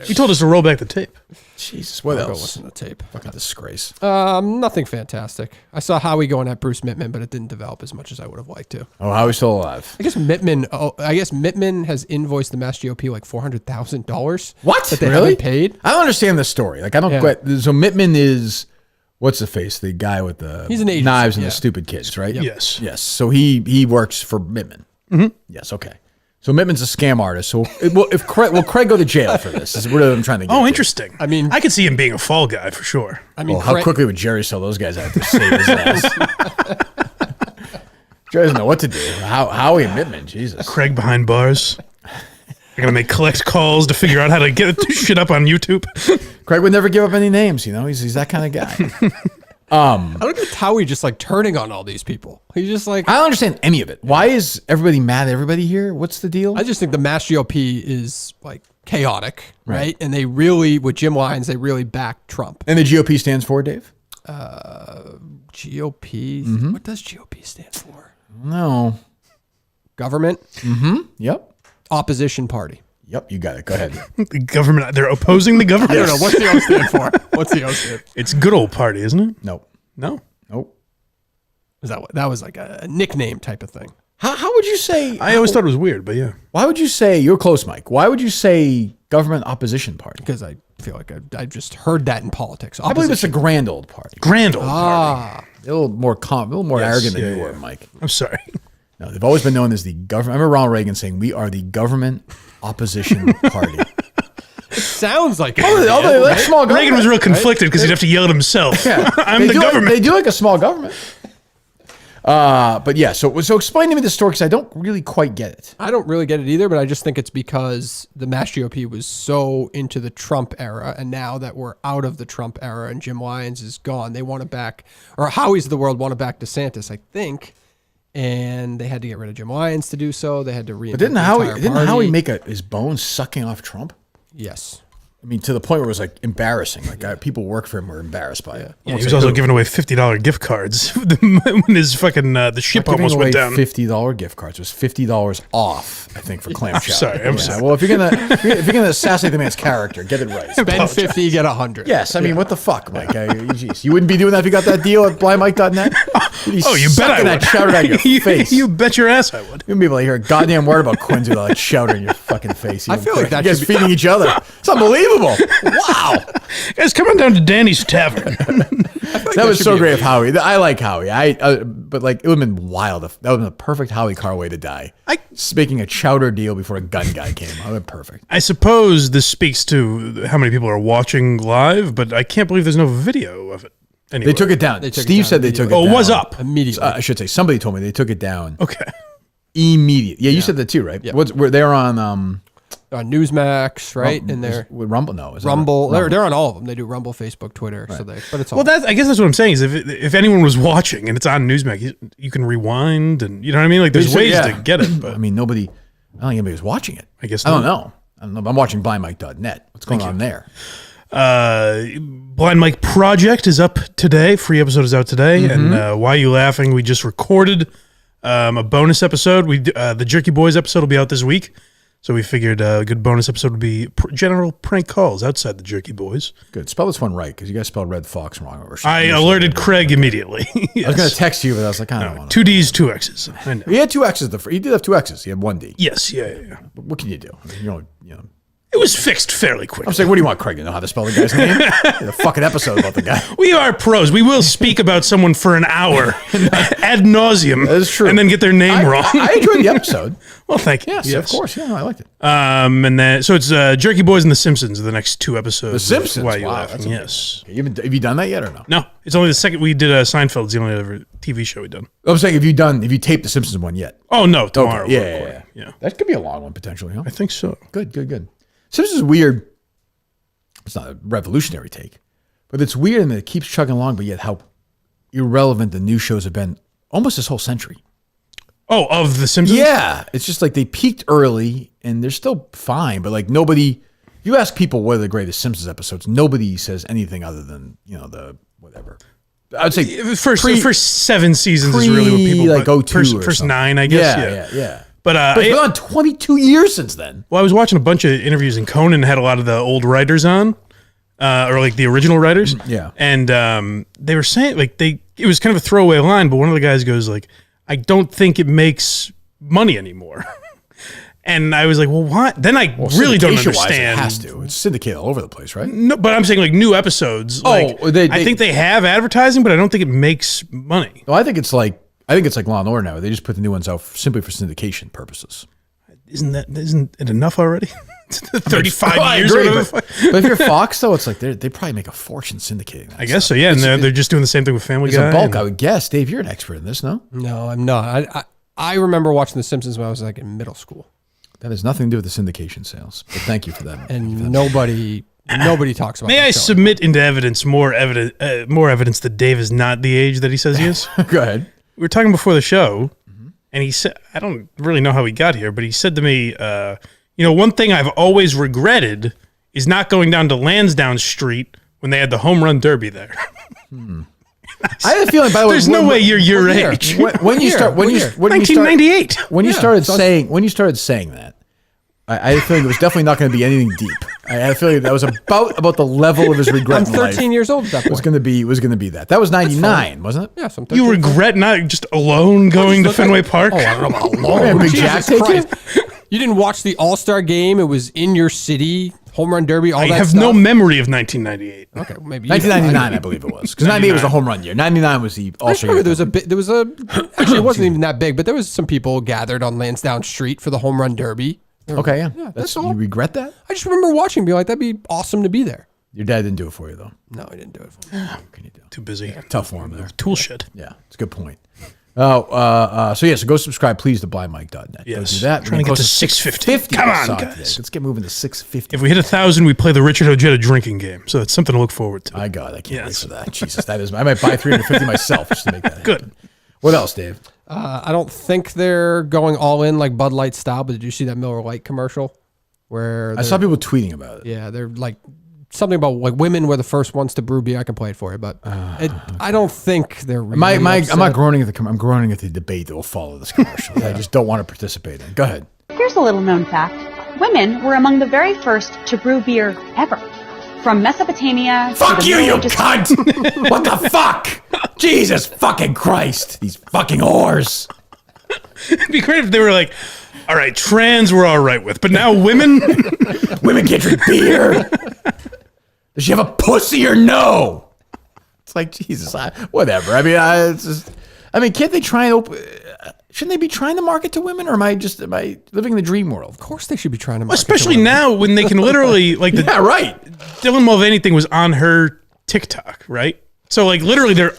You told us to roll back the tape. Jesus, what else? Go listen to tape. Fucking disgrace. Nothing fantastic. I saw Howie going at Bruce Mittman, but it didn't develop as much as I would have liked to. Oh, Howie's still alive. I guess Mittman has invoiced the Mass GOP like $400,000. What? That they really? haven't paid. I don't understand this story. I don't get. So Mittman is. What's the face? The guy with the knives and the stupid kids, right? Yep. Yes. So he works for Mittman. Mm-hmm. Yes. Okay. So Mittman's a scam artist. So will Craig go to jail for this? Is what I'm trying to get. Oh, to. interesting. I mean, I could see him being a fall guy for sure. I mean, how quickly would Jerry sell those guys out to save his ass? Jerry doesn't know what to do. Howie and Mittman, Jesus. Craig behind bars. I gotta make collect calls to figure out how to get this shit up on YouTube. Craig would never give up any names. He's that kind of guy. I don't get Howie just turning on all these people. He's just I don't understand any of it. Why is everybody mad at everybody here? What's the deal? I just think the Mass GOP is chaotic, right? And they really, with Jim Lyons, they really backed Trump. And the GOP stands for, Dave? GOP. What does GOP stand for? No. Government. Yep. Opposition party. Yep, you got it. Go ahead. The government, they're opposing the government. I don't know. What's the O stand for? What's the O stand for? It's good old party, isn't it? Nope. No. Nope. Is that was like a nickname type of thing. How would you say? I always thought it was weird, but yeah. Why would you say, you're close, Mike, why would you say government opposition party? Because I feel like I just heard that in politics. I believe it's a grand old party. Grand old party. A little more arrogant than you were, Mike. I'm sorry. No, they've always been known as the government. I remember Ronald Reagan saying, we are the government opposition party. Sounds like Like small government. Reagan was real conflicted because he'd have to yell at himself. Yeah. I'm the government. They do like a small government. But yeah, so explain to me the story because I don't really quite get it. I don't really get it either, but I just think it's because the Mass GOP was so into the Trump era, and now that we're out of the Trump era and Jim Lyons is gone, they want to back, or Howie's of the world want to back DeSantis, I think. And they had to get rid of Jim Lyons to do so. They had to reinvent But didn't the entire Howie party. make his bones sucking off Trump? Yes. I mean, to the point where it was like embarrassing. Like people who work for him were embarrassed by it. Yeah, he was also giving away $50 gift cards when his fucking the ship almost went down. $50 gift cards. It was $50 off, I think, for clam chowder. I'm sorry. Well, if you're gonna assassinate the man's character, get it right. Spend 50, get 100. Yes, I mean, what the fuck, Mike? Geez, you wouldn't be doing that if you got that deal at blindmike.net? Oh, you bet I would. That chowder out your face. You bet your ass I would. You wouldn't be able to hear a goddamn word about Quincy without that chowder in your fucking face. I feel like that you guys should be- feeding each other. It's unbelievable. Wow. Guys, come on down to Danny's Tavern. That was so great of Howie. I like Howie. But like it would have been wild. That would have been a perfect Howie Carr way to die. Making a chowder deal before a gun guy came. That would have been perfect. I suppose this speaks to how many people are watching live, but I can't believe there's no video of it. Anyway. They took it down. They took it Steve down said they took it Oh, down. it was up. Immediately. I should say somebody told me they took it down Okay. immediately. Yeah, you said that too, right? Yeah. They're on On Newsmax, right? And they're with Rumble. No, is that Rumble. right? They're on all of them. They do Rumble, Facebook, Twitter. So but it's all. Well, I guess that's what I'm saying is if anyone was watching and it's on Newsmax, you can rewind and you know what I mean? Like there's ways to get it, but I mean, I don't think anybody was watching it. I guess I don't not. know. I'm watching blindmike.net. What's going on there? Blind Mike Project is up today. Free episode is out today. And Why You Laughing? We just recorded a bonus episode. The Jerky Boys episode will be out this week. So we figured a good bonus episode would be general prank calls outside the Jerky Boys. Good. Spell this one right because you guys spelled Red Fox wrong. I alerted Craig immediately. Yes. I was going to text you, but I was like, I don't want to. 2 D's, 2 X's. I know. He had 2 X's. He did have 2 X's. He had 1 D. Yes, yeah. What can you do? I mean, you know. It was fixed fairly quick. I'm saying, what do you want, Craig? You know how to spell the guy's name? The fucking episode about the guy. We are pros. We will speak about someone for an hour ad nauseum. That is true. And then get their name wrong. I enjoyed the episode. Well, thank you. Yes, of course. Yeah, I liked it. And then so it's Jerky Boys and The Simpsons. The next 2 episodes. The Simpsons. Why You Wow, Laughing? that's Yes. Have you done that yet or no? No, it's only the second. We did Seinfeld. It's the only other TV show we've done. I'm saying, have you taped the Simpsons one yet? Oh no, tomorrow. Okay. we're Yeah, recording. Yeah. That could be a long one potentially. Huh? I think so. Good. Simpsons is weird. It's not a revolutionary take, but it's weird in that it keeps chugging along, but yet how irrelevant the new shows have been almost this whole century. Oh, of The Simpsons? Yeah. It's just like they peaked early and they're still fine, but like nobody, if you ask people what are the greatest Simpsons episodes, nobody says anything other than, the whatever. I'd say First 7 seasons is really what people like go to first 9, I guess. Yeah. But But it's been on 22 years since then. well, I was watching a bunch of interviews, and Conan had a lot of the old writers on, or like the original writers. Yeah. And they were saying it was kind of a throwaway line, but one of the guys goes like, "I don't think it makes money anymore." And I was like, "Well, what?" Then I really don't Syndication-wise, understand. It has to. It's syndicated all over the place, right? No, but I'm saying like new episodes. I think they have advertising, but I don't think it makes money. No, I think it's like Law and Order now. They just put the new ones out simply for syndication purposes. Isn't it enough already? 35 I years. agree, or but if you're Fox, though, it's like they probably make a fortune syndicating that. I guess so. Yeah, and they're just doing the same thing with Family It's Guy. a bulk, and- I would guess. Dave, you're an expert in this, no? No, I'm not. I remember watching The Simpsons when I was like in middle school, That has nothing to do with the syndication sales. But thank you for that. and nobody talks about. May that I show. submit into evidence more evidence that Dave is not the age that he says he is? Go ahead. We were talking before the show, and he said, I don't really know how he got here, but he said to me, one thing I've always regretted is not going down to Lansdowne Street when they had the home run derby there. I had a feeling, by the way, there's no way you're your age. When you start, 1998. When you started saying that, I had a feeling it was definitely not going to be anything deep. I had a feeling that was about the level of his regret. I'm in life. 13 years old at that point. Was going to be that. That was 99, wasn't it? Yeah, some You regret not just alone going to Fenway Park? Oh, I don't know about alone. Big Jack take Christ. You didn't watch the All-Star game. It was in your city, home run derby, all I that have stuff. no memory of 1998. Okay, well, maybe 1999, I believe it was, because 98 was the home run year. 99 was the All-Star year. There was actually it wasn't even that big, but there was some people gathered on Lansdowne Street for the home run derby. Okay, yeah. That's all. You regret that? I just remember watching, being like, that'd be awesome to be there. Your dad didn't do it for you, though. No, he didn't do it for me. What can you do? Too busy. Tough for him there. Tool shit. Yeah, it's a good point. So go subscribe, please, to blindmike.net. Yes. Go do that. Trying to get to 650. Come on, today. guys. Let's get moving to 650. If we hit 1,000, we play the Richard Ojeda drinking game. So it's something to look forward to. My God, I can't wait Yes. for that. Jesus, that is. I might buy 350 myself just to make that happen. Good. What else, Dave? I don't think they're going all in like Bud Light style, but did you see that Miller Lite commercial? Where I saw people tweeting about it. Yeah, they're like something about like women were the first ones to brew beer. I can play it for you, but I don't think they're really I'm upset. not groaning at I'm groaning at the debate that will follow this commercial. I just don't want to participate in. Go ahead. Here's a little known fact. Women were among the very first to brew beer ever. From Mesopotamia Fuck to the you, Middle you Ages. cunt! What the fuck? Jesus fucking Christ. These fucking whores. It'd be great if they were like, all right, trans we're all right with, but now women? Women can't drink beer. Does she have a pussy or no? It's like, Jesus, whatever. I mean, can't they try and open... Shouldn't they be trying to market to women, or am I living in the dream world? Of course, they should be trying to market Especially to women. now when they can literally, like, Yeah, right. Dylan Mulvaney thing was on her TikTok, right? So, like, literally, they're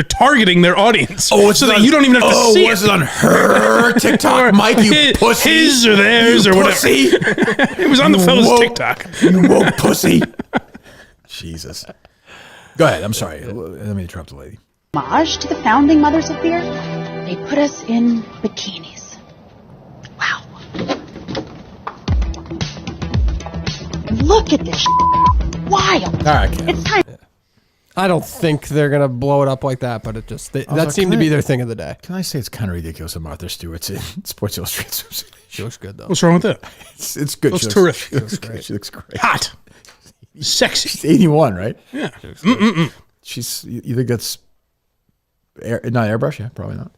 targeting their audience. Oh, it's so that on- you don't even have to see was it on her TikTok, Mike? You pussy. His or theirs You or whatever. pussy. It was on the You fellow's woke- TikTok. You woke pussy. Jesus. Go ahead. I'm sorry. Let me interrupt the lady. Homage to the founding mothers of beer. They put us in bikinis. Wow. And look at this wild. All right, Ken. It's time. I don't think they're gonna blow it up like that, but it just that seemed to be their thing of the day. Can I say it's kind of ridiculous that Martha Stewart's in Sports Illustrated? She looks good though. What's wrong with that? It's good. Looks She terrific. She looks great. She looks great. Hot. Sexy. She's 81, right? Yeah. She's. You think that's not airbrush? Yeah, probably not.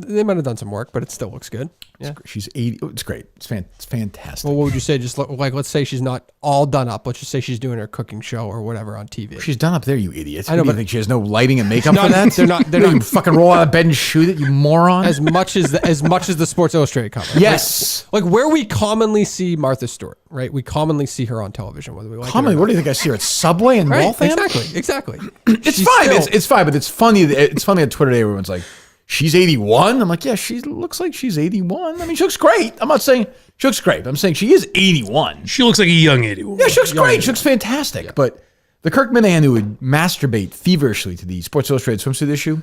They might have done some work, but it still looks good. Yeah. She's 80. It's great. It's fantastic. Well, what would you say? Just like, let's say she's not all done up. Let's just say she's doing her cooking show or whatever on TV. She's done up there, you idiot. I know, What do you but- think she has no lighting and makeup No, for that? they're not- You can fucking roll out of bed and shoot it, you moron. as much as the Sports Illustrated cover. Yes. Like where we commonly see Martha Stewart, right? We commonly see her on television, whether we like Comedy. it or What not. do you think I see her at Subway and Right? Waltham? Exactly. It's She's fine. still- It's fine, but it's funny. It's funny on Twitter today. Everyone's like, "She's 81." I'm like, "Yeah, she looks like she's 81." I mean, she looks great. I'm not saying she looks great. I'm saying she is 81. She looks like a young 81. Yeah, she looks great. She looks fantastic. But the Kirk Minahan who would masturbate feverishly to the Sports Illustrated swimsuit issue,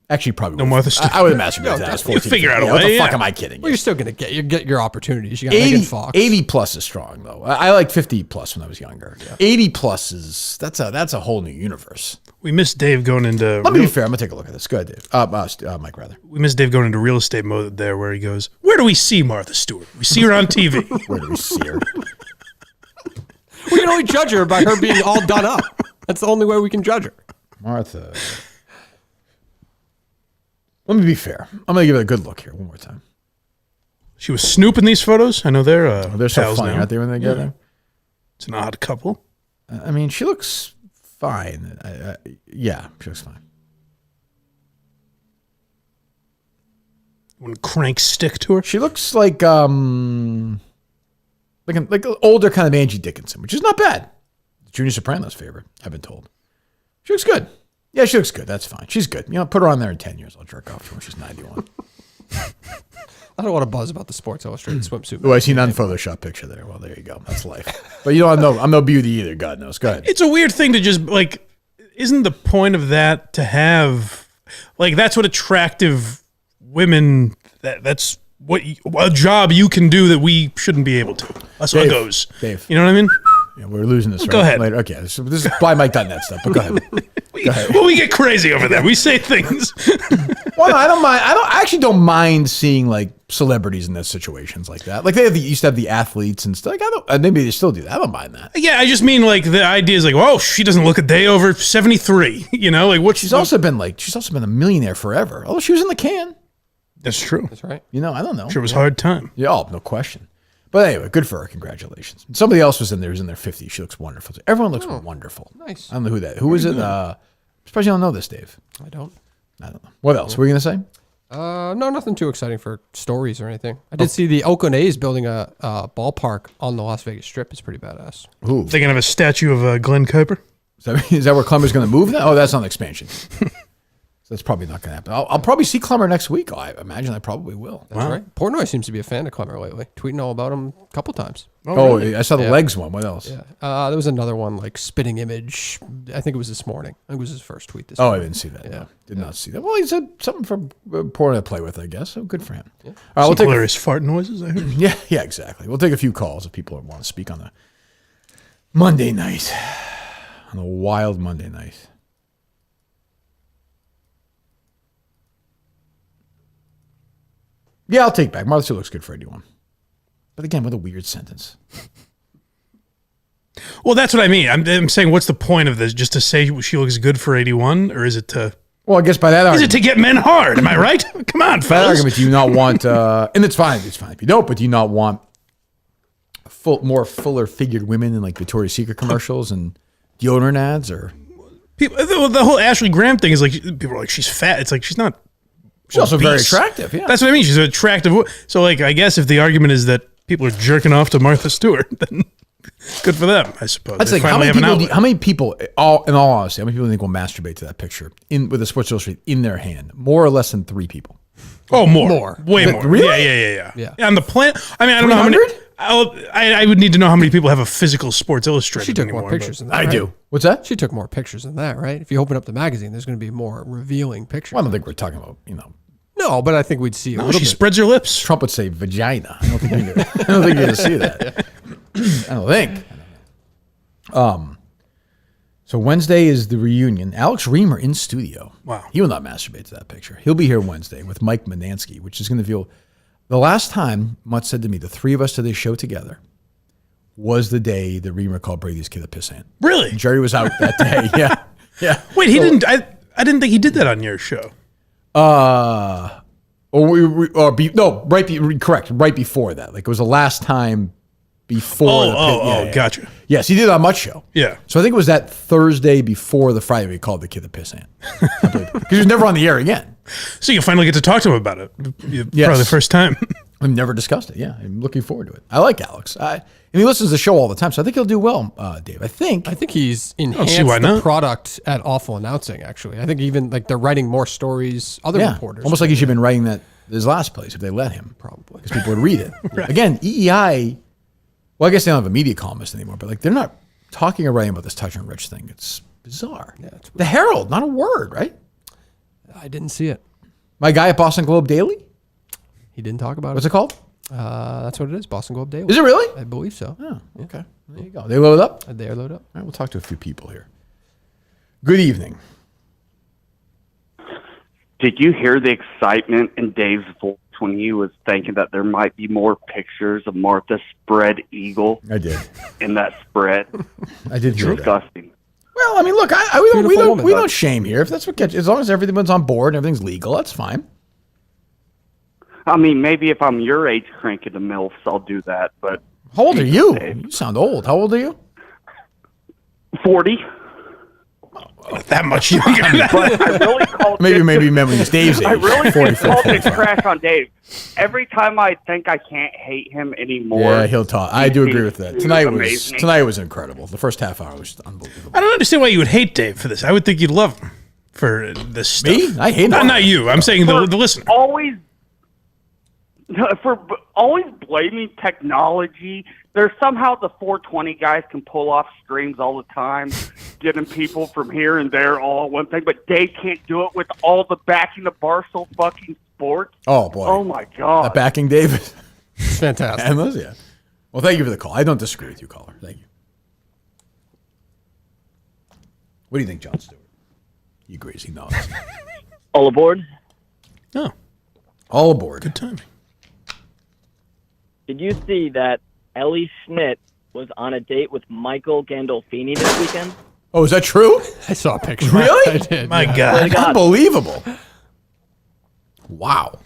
actually probably No would. Martha Stewart. I would have masturbated to that. I was 14. figure out a What the way, fuck yeah. am I kidding? Well, you're still gonna get your opportunities. You got Megan 80, Fox. 80 plus is strong though. I like 50 plus when I was younger. 80 plus is that's a whole new universe. We missed Dave going into. Let me be fair. I'm gonna take a look at this. Go ahead, Dave. Mike, rather. We missed Dave going into real estate mode there, where he goes, "Where do we see Martha Stewart? We see her on TV." Where do we see her? We can only judge her by her being all done up. That's the only way we can judge her. Martha. Let me be fair. I'm gonna give it a good look here one more time. She was snooping these photos. I know they're They're so pals funny, now. aren't they? When they get there. It's an odd couple. I mean, she looks fine. Yeah, she looks fine. One crank stick to her. She looks like an older kind of Angie Dickinson, which is not bad. Junior Soprano's favorite, I've been told. She looks good. Yeah, she looks good. That's fine. She's good. You know, put her on there in 10 years. I'll jerk off to her when she's 91. I don't want to buzz about the Sports Illustrated swimsuit. Oh, I see an unphotoshopped picture there. Well, there you go. That's life. But you know, I'm no beauty either. God knows. Go ahead. It's a weird thing to just like. Isn't the point of that to have like that's what attractive women? That's a job you can do that we shouldn't be able to. Us uggos. Dave. You know what I mean? Yeah, we're losing this. Go ahead. Later. Okay, so this is BuyMike.net stuff. But go ahead. Well, we get crazy over there. We say things. Well, I don't mind. I actually don't mind seeing like celebrities in those situations like that. Like used to have the athletes and stuff. Like, maybe they still do that. I don't mind that. Yeah, I just mean like the idea is like, oh, she doesn't look a day over 73. You know, like what? She's also been a millionaire forever. Although she was in the can. That's true. That's right. You know, I don't know. Sure, it was a hard time. Yeah, no question. But anyway, good for her. Congratulations. Somebody else was in there. Who's in their 50s. She looks wonderful. Everyone looks wonderful. Nice. I don't know who was it. I'm surprised you don't know this, Dave. I don't know. What else were you going to say? No, nothing too exciting for stories or anything. I did see the Oakland A's building a ballpark on the Las Vegas Strip. It's pretty badass. Ooh. Thinking of a statue of Glenn Kuiper? Is that where Clemmer's going to move now? Oh, that's on expansion. That's probably not going to happen. I'll probably see Clemmer next week. I imagine I probably will. That's right. Portnoy seems to be a fan of Clemmer lately, tweeting all about him a couple times. Oh, really? I saw the legs one. What else? Yeah. There was another one, like spitting image. I think it was this morning. I think it was his first tweet this morning. morning. I didn't see that. Yeah. Did not see that. Well, he said something for Portnoy to play with, I guess. So good for him. Yeah. All right, we'll take hilarious fart noises, I heard. Yeah, exactly. We'll take a few calls if people want to speak on a Monday night. On a wild Monday night. Yeah, I'll take back. Martha still looks good for 81. But again, what a weird sentence. Well, that's what I mean. I'm saying, what's the point of this? Just to say she looks good for 81? Or is it to... Well, I guess by that argument... Is it to get men hard? Am I right? Come on, fellas. By that argument, do you not want... and it's fine if you don't, but do you not want more fuller-figured women in like Victoria's Secret commercials and deodorant ads? Or people, the whole Ashley Graham thing is like, people are like, she's fat. It's like, she's not... She's also very attractive, yeah. That's what I mean. She's an attractive. So, like, I guess if the argument is that people are jerking off to Martha Stewart, then good for them, I suppose. That's like, how many people, in all honesty, how many people do you think will masturbate to that picture with a Sports Illustrated in their hand? More or less than 3 people. Oh, more. Way more. Really? Yeah. On the planet, I mean, I don't know how many. I would need to know how many people have a physical Sports Illustrated. She took anymore, more pictures than that. I do. What's that? She took more pictures than that, right? If you open up the magazine, there's going to be more revealing pictures. Well, I don't think we're talking about, No, but I think we'd see a little bit. Spreads her lips. Trump would say vagina. I don't think you're going to see that. I don't think. So Wednesday is the reunion. Alex Reamer in studio. Wow. He will not masturbate to that picture. He'll be here Wednesday with Mike Manansky, which is going to feel... The last time Mutt said to me, the 3 of us did this show together was the day that Reamer called Brady's kid a pissant. Really? Jerry was out that day. Yeah. Wait, he didn't... I didn't think he did that on your show. Correct. Right before that. Like it was the last time before. Gotcha. Yes, he did it on Mutt's show. Yeah. So I think it was that Thursday before the Friday we called the kid the pissant. Because he was never on the air again. So you finally get to talk to him about it. Yes. Probably the first time. We've never discussed it. Yeah, I'm looking forward to it. I like Alex. And he listens to the show all the time, so I think he'll do well, Dave. I think he's enhanced the product at Awful Announcing, actually. I think even like they're writing more stories, other reporters. Almost like he should have been writing that his last place if they let him. Probably. Because people would read it. Right. Again, EEI, well, I guess they don't have a media columnist anymore, but like they're not talking or writing about this Touch and Rich thing. It's bizarre. Yeah, it's the Herald, not a word, right? I didn't see it. My guy at Boston Globe Daily? He didn't talk about What's it called? That's what it is, Boston Globe Daily. Is it really? I believe so. Oh, okay. There you go. They load up? They are loaded up. All right, we'll talk to a few people here. Good evening. Did you hear the excitement in Dave's voice when he was thinking that there might be more pictures of Martha spread eagle? I did. In that spread? I did hear that. Disgusting. Well, I mean, look, we don't shame here. If that's what catches, as long as everyone's on board and everything's legal, that's fine. I mean, maybe if I'm your age cranking the MILFs, I'll do that, but... How old are you? Dave. You sound old. How old are you? 40. Not that much younger. But I really called maybe it's Dave's age. I really called it crash on Dave. Every time I think I can't hate him anymore. Yeah, he'll talk. I do agree with that. Tonight was incredible. The first half hour was unbelievable. I don't understand why you would hate Dave for this. I would think you'd love him for this stuff. Me? I hate him. Not you. I'm saying the listener. For always blaming technology. There's somehow the 420 guys can pull off streams all the time, getting people from here and there all one thing, but Dave can't do it with all the backing the Barstool fucking Sports. Oh, boy. Oh, my God. That backing David. It's fantastic. Endless, yeah. Well, thank you for the call. I don't disagree with you, caller. Thank you. What do you think, Jon Stewart? He agrees. He knows. All aboard. Oh, all aboard. Good timing. Did you see that Ellie Schmidt was on a date with Michael Gandolfini this weekend? Oh, is that true? I saw a picture. Really? I did. My yeah. God. Unbelievable. Wow.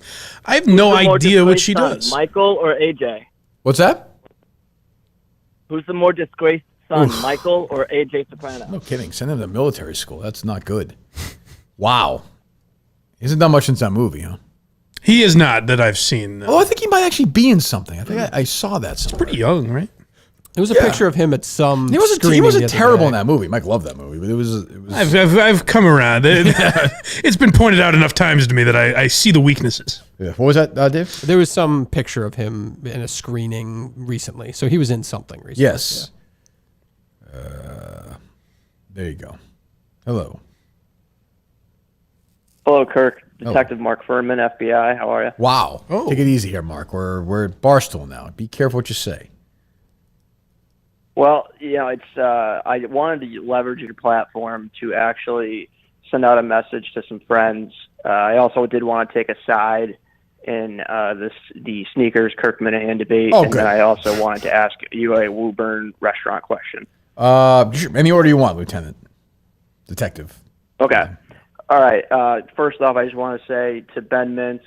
I have no Who's the more idea what disgraced she son, does. Michael or AJ? What's that? Who's the more disgraced son, Oof. Michael or AJ Soprano? No kidding. Send him to military school. That's not good. Wow. He hasn't done much since that movie, huh? He is not that I've seen. Oh, I think he might actually be in something. I think I saw that somewhere. Pretty young, right? There was a picture of him at some. He wasn't screening the other terrible day. in that movie. Mike loved that movie, but it was I've come around. It's been pointed out enough times to me that I see the weaknesses. Yeah. What was that, Dave? There was some picture of him in a screening recently, so he was in something recently. Yes. There you go. Hello. Hello, Kirk. Detective Mark Furman, FBI. How are you? Wow. Oh. Take it easy here, Mark. We're at Barstool now. Be careful what you say. Well, it's I wanted to leverage your platform to actually send out a message to some friends. I also did want to take a side in the sneakers Kirk Minahan debate, Oh, and good. then I also wanted to ask you a Woburn restaurant question. Sure. Any order you want, Lieutenant. Detective. Okay. All right. First off, I just want to say to Ben Mintz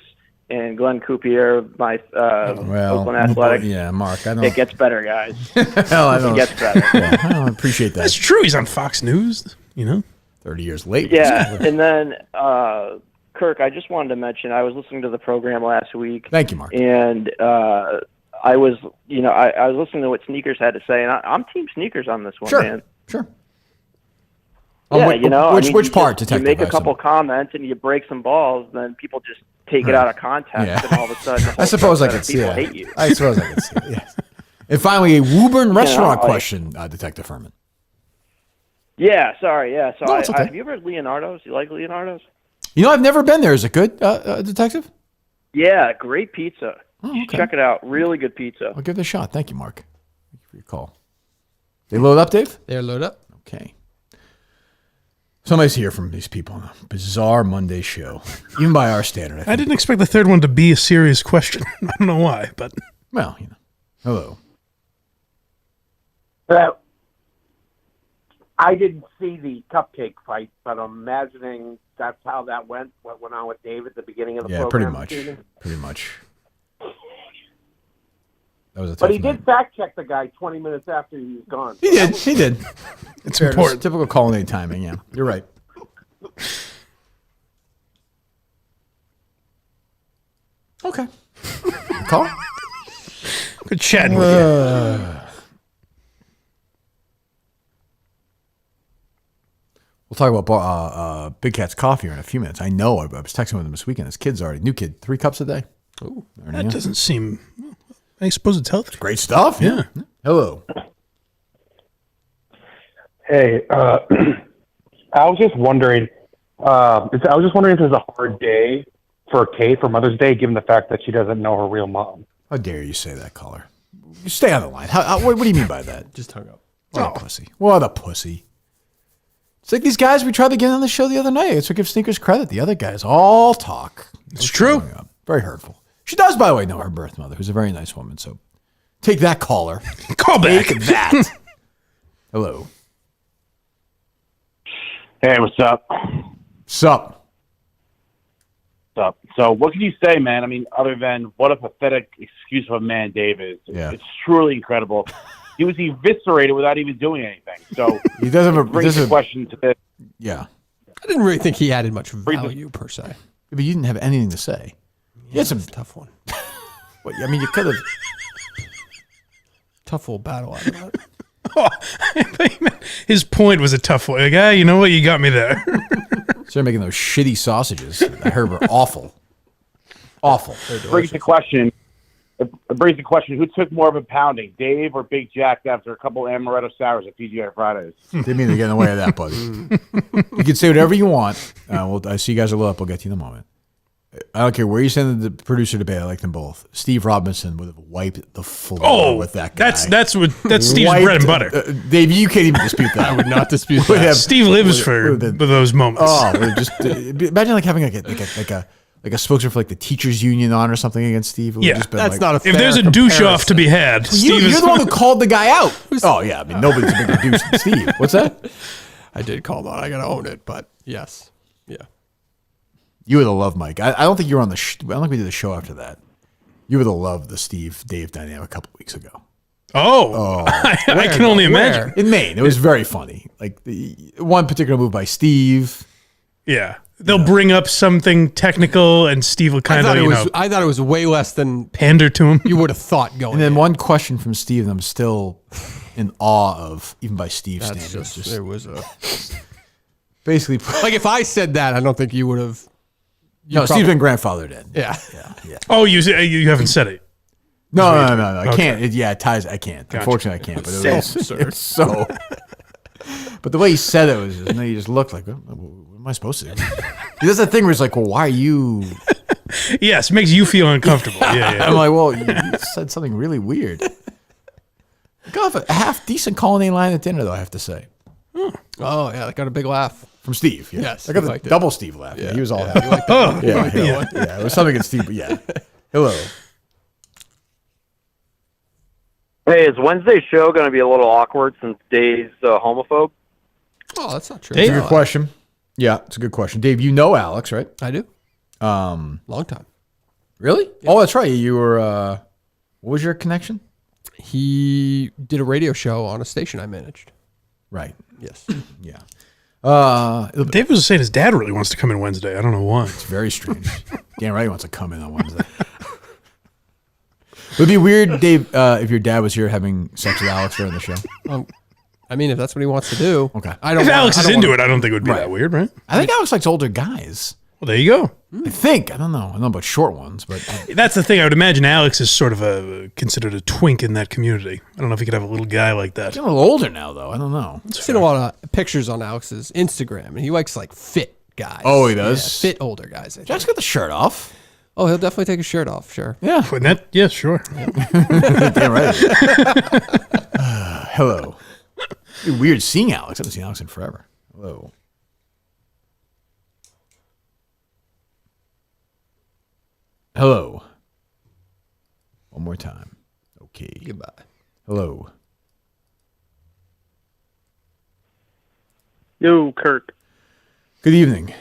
and Glenn Coupier, my Oakland Athletics. Yeah, Mark. I don't. It gets better, guys. Hell, I don't. It gets better. Yeah, I don't appreciate that. That's true. He's on Fox News. 30 years late. Yeah, and then Kirk, I just wanted to mention I was listening to the program last week. Thank you, Mark. And I was, I was listening to what Sneakers had to say, and I'm Team Sneakers on this one, Sure. man. Sure. Yeah, which part, you Detective? make a I couple comments and you break some balls, then people just take it out of context, Yeah. and all of a sudden, the whole I suppose I set could of see people it. hate you. I suppose I could see it. Yes. And finally, a Woburn restaurant like- question, Detective Furman. Yeah, sorry, yeah. So No, it's okay. have you ever had Leonardo's? You like Leonardo's? You know, I've never been there. Is it good, Detective? Yeah, great pizza. Oh, You should okay. check it out. Really good pizza. I'll give it a shot. Thank you, Mark. Thank you for your call. They load up, Dave? They're loaded up. Okay. So nice to hear from these people on a bizarre Monday show, even by our standard. I didn't expect the third one to be a serious question. I don't know why, but Well, hello. I didn't see the cupcake fight, but I'm imagining that's how that went. What went on with Dave at the beginning of the Yeah, program? pretty much. That was a tough But he night. did fact check the guy 20 minutes after he was gone. He did. He did. it's Fairness. important. Typical culinary timing. Yeah, you're right. Okay. Call. Good chatting with you. We'll talk about Big Cat's coffee in a few minutes. I know. I was texting with him this weekend. His kid's already new kid, 3 cups a day. Ooh, That doesn't seem. I suppose it's healthy. Great stuff. Yeah. Hello. Hey, I was just wondering. I was just wondering if there's a hard day for Kate for Mother's Day, given the fact that she doesn't know her real mom. How dare you say that, caller? You stay on the line. What do you mean by that? Just hung up. What a pussy. What a pussy. It's like these guys we tried to get on the show the other night. So give Sneakers credit. The other guys all talk. It's true. Very hurtful. She does, by the way, know her birth mother, who's a very nice woman. So take that, caller. Call back. Take that. Hello. Hey, what's up? Sup? What's up? So what can you say, man? I mean, other than what a pathetic excuse of a man Dave is. Yeah. It's truly incredible. He was eviscerated without even doing anything. So He does have a brings the question to this. Yeah. I didn't really think he added much value per se. But you didn't have anything to say. Yeah, it's a tough one. Well, I mean, you could have. Tough little battle out of that. His point was a tough one. Like, you know what? You got me there. Started making those shitty sausages. I heard were awful. Awful. Brings the question. It brings the question: who took more of a pounding, Dave or Big Jack, after a couple amaretto sours at PGI Fridays? Didn't mean to get in the way of that, buddy. You can say whatever you want. I see you guys are low up. I'll get to you in a moment. I don't care where you send the producer debate. I like them both. Steve Robinson would have wiped the floor with that guy. That's Steve's bread and butter. Dave, you can't even dispute that. I would not dispute that. Steve lives for those moments. Oh, just imagine like having like a spokesman for like the teachers union on or something against Steve. It would just been that's like, not a if fair there's a comparison. douche off to be had, you're the one who called the guy out. Oh yeah, I mean nobody's a bigger douche than Steve. What's that? I did call him out. I got to own it, but yes. Yeah. You would have loved Mike. I don't think you were on the I don't think we did the show after that. You would have loved the Steve-Dave dynamic a couple weeks ago. Oh. I can only imagine. In Maine, it was very funny. Like the one particular move by Steve. Yeah. They'll bring up something technical and Steve will kind of, I thought it was way less than pander to him. You would have thought going. And then one question from Steve that I'm still in awe of, even by Steve's standards. It was basically like if I said that, I don't think you would have. No, Steve's been grandfathered in. Yeah. Oh, you haven't said it. No. I Okay. can't. It ties. I can't. Gotcha. Unfortunately, I can't. But it's so. But the way he said it was just, he just looked like, what am I supposed to do? He does that thing where he's like, well, why are you? Yes, it makes you feel uncomfortable. Yeah. I'm like, well, you said something really weird. Got off a half decent calling line at dinner, though, I have to say. Oh yeah, I got a big laugh from Steve. Yeah. Yes, I got the double Steve laugh. Yeah, he was all happy. Yeah, it was something against Steve, but yeah. Hello. Hey, is Wednesday's show going to be a little awkward since Dave's homophobe? Oh, that's not true. That's a good question. Yeah, it's a good question. Dave, you know Alex, right? I do. Long time. Really? Yeah. Oh, that's right. You were. What was your connection? He did a radio show on a station I managed. Right. Yes. Yeah. Dave was saying his dad really wants to come in Wednesday. I don't know why. It's very strange. Dan right wants to come in on Wednesday. It would be weird, Dave, if your dad was here having sex with Alex during the show. I mean, if that's what he wants to do. Okay. If Alex is into it, I don't think it would be that weird, right? I think Alex likes older guys. Well, there you go. I think. I don't know. I don't know about short ones, but that's the thing. I would imagine Alex is sort of considered a twink in that community. I don't know if he could have a little guy like that. He's a little older now, though. I don't know. I've seen a lot of pictures on Alex's Instagram, and he likes like fit guys. Oh, he does? Yeah, fit older guys. Jack's got the shirt off. Oh, he'll definitely take his shirt off. Sure. Yeah. Sure. Damn right. Hello. It'd be weird seeing Alex. I haven't seen Alex in forever. Hello. Hello. One more time. Okay. Goodbye. Hello. Yo, Kirk. Good evening.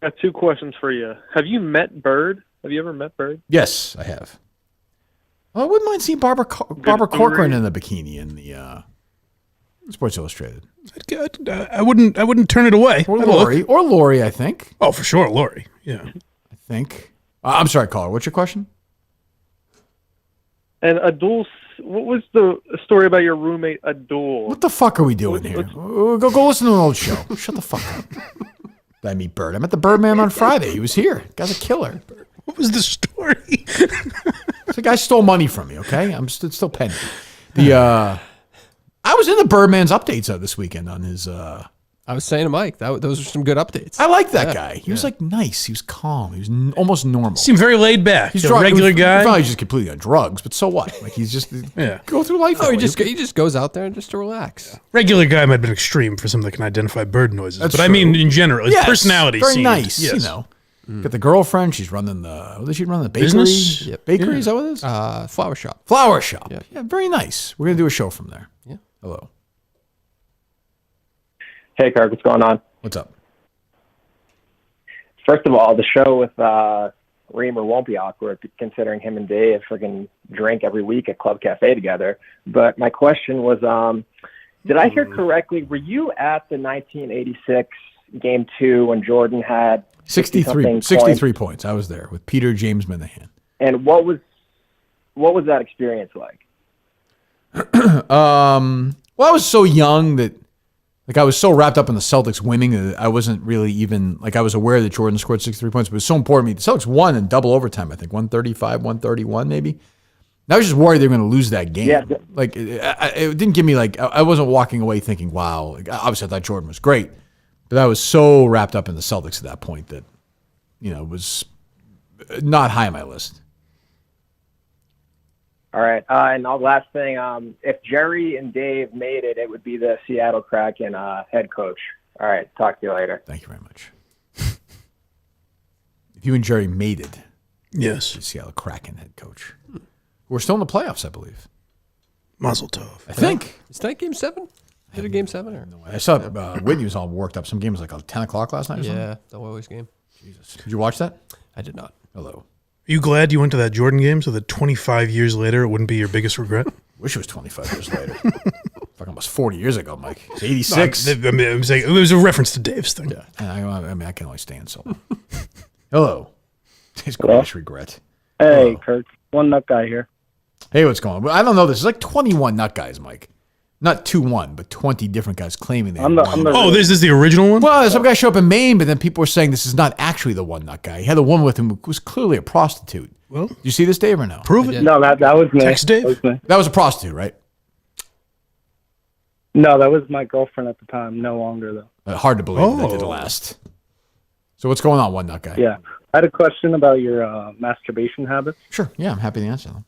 I got two questions for you. Have you met Bird? Have you ever met Bird? Yes, I have. Well, I wouldn't mind seeing Barbara Corcoran in the bikini in the Sports Illustrated. I wouldn't turn it away. Or Lori, I think. Oh, for sure, Lori. Yeah. I think. I'm sorry, caller. What's your question? And Abdul, what was the story about your roommate Abdul? What the fuck are we doing here? Go listen to an old show. Shut the fuck up. I meet Bird. I met the Birdman on Friday. He was here. Guy's a killer. What was the story? The guy stole money from me. Okay, I'm still pending. I was in the Birdman's updates this weekend on his. I was saying to Mike, those are some good updates. I like that guy. He was like nice. He was calm. He was almost normal. Seemed very laid back. He's a regular guy. He's probably just completely on drugs, but so what? Like he's just go through life. Oh, he just goes out there just to relax. Regular guy might have been extreme for someone that can identify bird noises, That's but true. I mean in general, his personality very seemed nice. Yes. You know, got the girlfriend. She's running the. What is she running the bakery? Business? Yep. Bakery is that what it is? Flower shop. Flower shop. Yeah, very nice. We're gonna do a show from there. Yeah. Hello. Hey, Kirk, what's going on? What's up? First of all, the show with Reamer won't be awkward, considering him and Dave freaking drink every week at Club Cafe together. But my question was, did I hear correctly? Were you at the 1986 Game 2 when Jordan had 63 points? I was there with Peter James Minahan. And what was that experience like? Well, I was so young that. Like, I was so wrapped up in the Celtics winning that I wasn't really even, like, I was aware that Jordan scored 63 points, but it was so important to me. The Celtics won in double overtime, I think, 135, 131 maybe. And I was just worried they were going to lose that game. Yeah. Like, it didn't give me, like, I wasn't walking away thinking, wow. Like, obviously, I thought Jordan was great, but I was so wrapped up in the Celtics at that point that was not high on my list. All right. And the last thing, if Jerry and Dave made it, it would be the Seattle Kraken head coach. All right. Talk to you later. Thank you very much. If you and Jerry made it, yes, the Seattle Kraken head coach. We're still in the playoffs, I believe. Mazel tov. I think. Is that Game 7? Did a Game 7? Or? I saw Whitney was all worked up. Some game was like 10 o'clock last night or something. Yeah, the Oilers game. Jesus. Did you watch that? I did not. Hello. Are you glad you went to that Jordan game so that 25 years later it wouldn't be your biggest regret? Wish it was 25 years later. Fucking almost 40 years ago, Mike. It's 86. No, I'm saying, it was a reference to Dave's thing. Yeah. I can only stand so. Hello. His greatest regret. Hey, Kirk. One nut guy here. Hey, what's going on? I don't know this. There's like 21 nut guys, Mike. Not 2-1, but 20 different guys claiming they this is the original one? Well, some guy showed up in Maine, but then people were saying this is not actually the one nut guy. He had a woman with him who was clearly a prostitute. Well, did you see this, Dave, or no? Prove it. No, that was me. Text Dave? That was me. That was a prostitute, right? No, that was my girlfriend at the time. No longer, though. Hard to believe that didn't last. So what's going on, one nut guy? Yeah. I had a question about your masturbation habits. Sure. Yeah, I'm happy to answer them.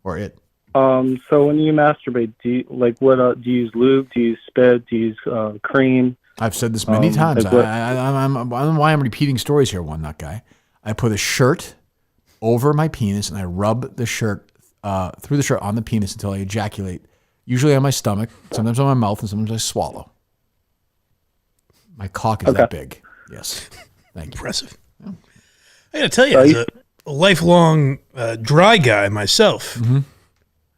Or it. So when you masturbate, do you do you use lube? Do you use spit? Do you use cream? I've said this many times. I don't know why I'm repeating stories here, one nut guy. I put a shirt over my penis and I rub the shirt through the shirt on the penis until I ejaculate, usually on my stomach, sometimes on my mouth, and sometimes I swallow. My cock is that big. Yes. Thank you. Impressive. Yeah. I got to tell you, as a lifelong dry guy myself, I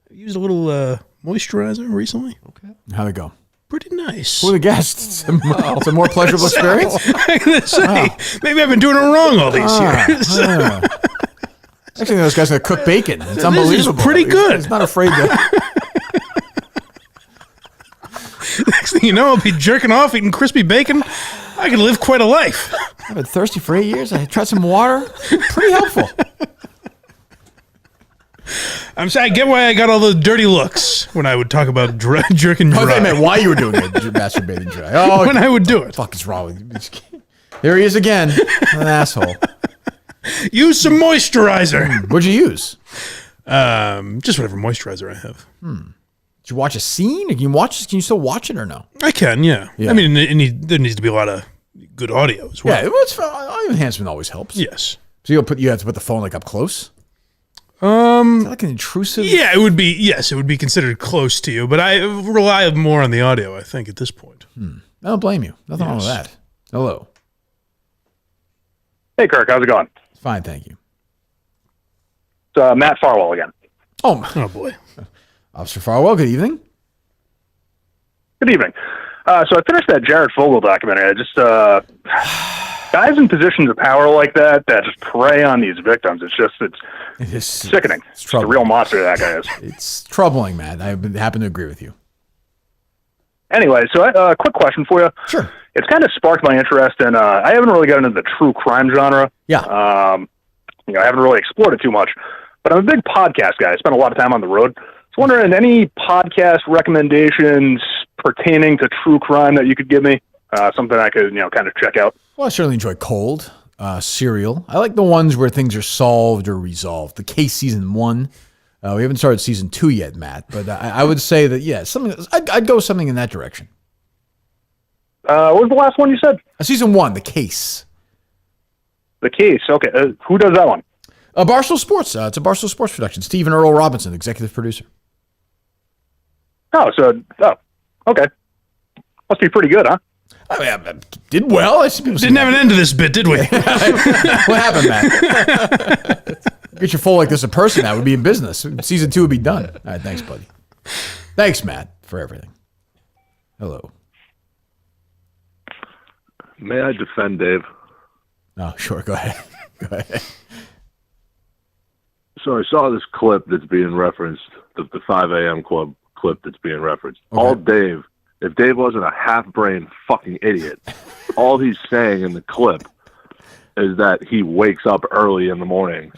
used a little moisturizer recently. Okay. How'd it go? Pretty nice. Who are the guests? It's a more pleasurable experience? I'm going to say, maybe I've been doing it wrong all these years. Actually, those guys are going to cook bacon. It's unbelievable. This is pretty good. He's not afraid to... Next thing you know, I'll be jerking off, eating crispy bacon. I could live quite a life. I've been thirsty for 8 years. I tried some water. Pretty helpful. I'm saying, I get why I got all those dirty looks when I would talk about jerking dry. Oh, they meant why you were doing it, masturbating dry. Oh, when I would do it. What the fuck is wrong with you? Here he is again. An asshole. Use some moisturizer. What'd you use? Just whatever moisturizer I have. Did you watch a scene? Can you still watch it or no? I can, yeah. I mean, there needs to be a lot of good audio as well. Yeah, audio enhancement always helps. Yes. So you have to put the phone like up close? Is that like an intrusive? Yeah, it would be. Yes, it would be considered close to you, but I rely more on the audio, I think, at this point. I don't blame you. Nothing wrong with that. Hello. Hey, Kirk. How's it going? Fine, thank you. It's Matt Farwell again. Oh boy. Officer Farwell, good evening. Good evening. So I finished that Jared Fogle documentary. I just guys in positions of power like that just prey on these victims. It's sickening. It's just a real monster that guy is. It's troubling, Matt. I happen to agree with you. Anyway, so a quick question for you. Sure. It's kind of sparked my interest, and I haven't really gotten into the true crime genre. Yeah. I haven't really explored it too much, but I'm a big podcast guy. I spend a lot of time on the road. I was wondering, any podcast recommendations pertaining to true crime that you could give me? Something I could, kind of check out. Well, I certainly enjoy Cold, Serial. I like the ones where things are solved or resolved. The Case Season 1. We haven't started Season 2 yet, Matt, but I would say that, yeah, I'd go something in that direction. What was the last one you said? Season 1, The Case. The Case, okay. Who does that one? Barstool Sports. It's a Barstool Sports production. Stephen Earl Robinson, executive producer. Okay. Must be pretty good, huh? I mean, I did well. Didn't have an end to this bit, did we? What happened, Matt? Get your full like this a person, that would be in business. Season 2 would be done. All right, thanks, buddy. Thanks, Matt, for everything. Hello. May I defend Dave? Oh, sure. Go ahead. Go ahead. So I saw this clip that's being referenced, the 5 a.m. club clip that's being referenced. Okay. If Dave wasn't a half-brained fucking idiot, all he's saying in the clip is that he wakes up early in the morning,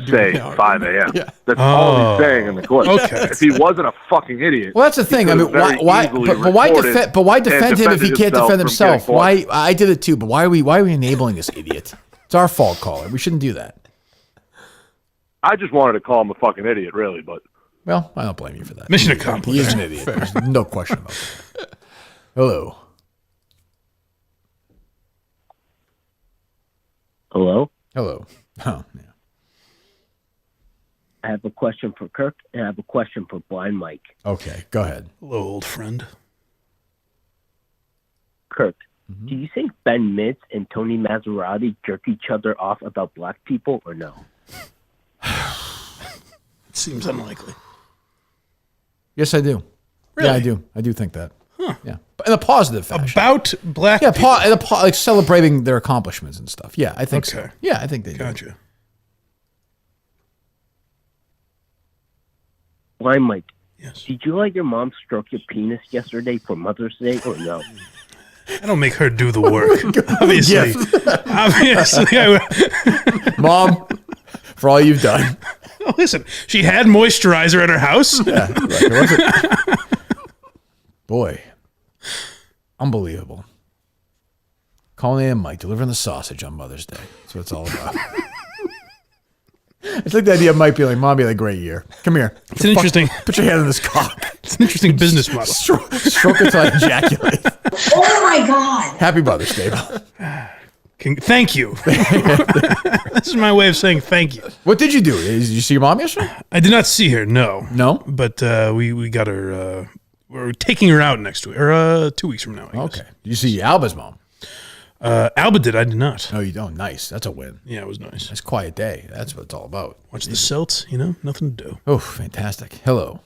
say 5 a.m. Yeah. That's all he's saying in the clip. Okay. If he wasn't a fucking idiot, Well, that's the thing. I mean, why defend him if he can't defend himself? Why? I did it too, but why are we enabling this idiot? It's our fault, caller. We shouldn't do that. I just wanted to call him a fucking idiot, really, but Well, I don't blame you for that. Mission accomplished. He is an idiot. There's no question about that. Hello. Hello? Hello. Oh, yeah. I have a question for Kirk, and I have a question for Blind Mike. Okay, go ahead. Hello, old friend. Kirk, do you think Ben Mitz and Tony Maserati jerk each other off about black people, or no? Seems unlikely. Yes, I do. Really? Yeah, I do. I do think that. Huh. Yeah, but in a positive fashion. About black Yeah, people. like celebrating their accomplishments and stuff. Yeah, I think so. Okay. Yeah, I think they do. Gotcha. Blind Mike, yes. Did you let your mom stroke your penis yesterday for Mother's Day, or no? I don't make her do the work. Obviously. Obviously. Mom, for all you've done. Listen, she had moisturizer at her house. Yeah, right. Was it? Boy, unbelievable. Calling in Mike, delivering the sausage on Mother's Day. That's what it's all about. It's like the idea of Mike being like, Mom, you had a great year. Come here. It's an interesting. Put your hand in this cock. It's an interesting business model. Stroke until I ejaculate. Oh my God. Happy Mother's Day. Thank you. This is my way of saying thank you. What did you do? Did you see your mom yesterday? I did not see her, no. No? But we got her, we're taking her out next week, or 2 weeks from now, I guess. Okay. Did you see Alba's mom? Alba did, I did not. No, you don't. Nice. That's a win. Yeah, it was nice. It's a quiet day. That's what it's all about. Watch the Celts, nothing to do. Oh, fantastic. Hello.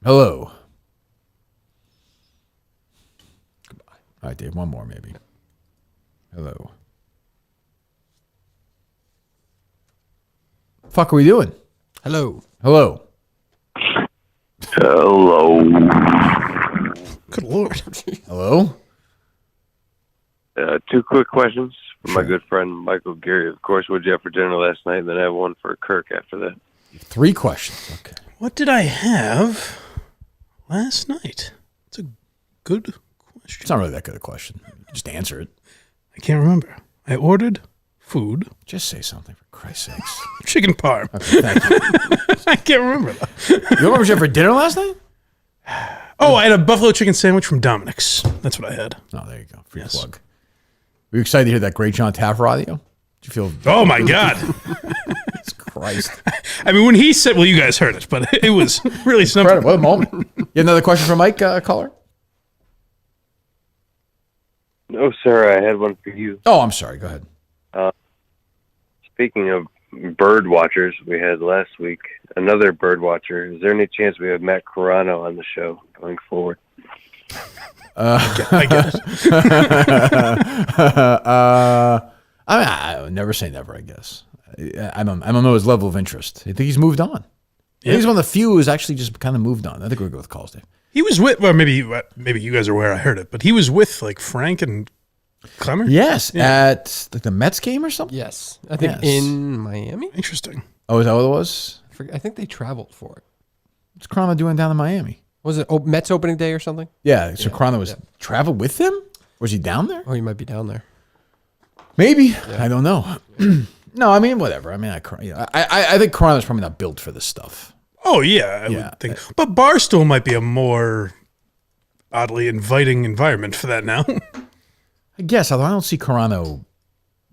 Hello. Goodbye. All right, Dave, one more maybe. Hello. Fuck are we doing? Hello. Hello. hello. Good Lord. Hello. Two quick questions for my good friend Michael Geary. Of course, what'd you have for dinner last night? And then I have one for Kirk after that. 3 questions. Okay. What did I have last night? It's a good question. It's not really that good a question. Just answer it. I can't remember. I ordered food. Just say something, for Christ's sakes. Chicken parm. Okay, thank you. I can't remember that. You remember what you had for dinner last night? Oh, I had a buffalo chicken sandwich from Dominic's. That's what I had. Oh, there you go. Free plug. Were you excited to hear that great John Taffer audio? Did you feel? Oh my God! Jesus Christ! I mean, when he said, "Well, you guys heard it," but it was really something. What a moment! You have another question for Mike, caller? No, sir. I had one for you. Oh, I'm sorry. Go ahead. Speaking of bird watchers, we had last week another bird watcher. Is there any chance we have Matt Carano on the show going forward? I guess. I would never say never. I guess I don't know his level of interest. I think he's moved on. Yeah. He's one of the few who's actually just kind of moved on. I think we'll go with calls, Dave. He was with, well, maybe you guys are aware. I heard it, but he was with like Frank and Clemmer. Yes, at like the Mets game or something. Yes, I think in Miami. Interesting. Oh, is that what it was? I think they traveled for it. What's Crono doing down in Miami? Was it Mets opening day or something? Yeah, so Crono was traveled with them? Was he down there? Oh, he might be down there. Maybe. Yeah. I don't know. No, I mean, whatever. I mean, I think Crono's probably not built for this stuff. Oh, yeah, I would think. But Barstool might be a more oddly inviting environment for that now. I guess, although I don't see Carano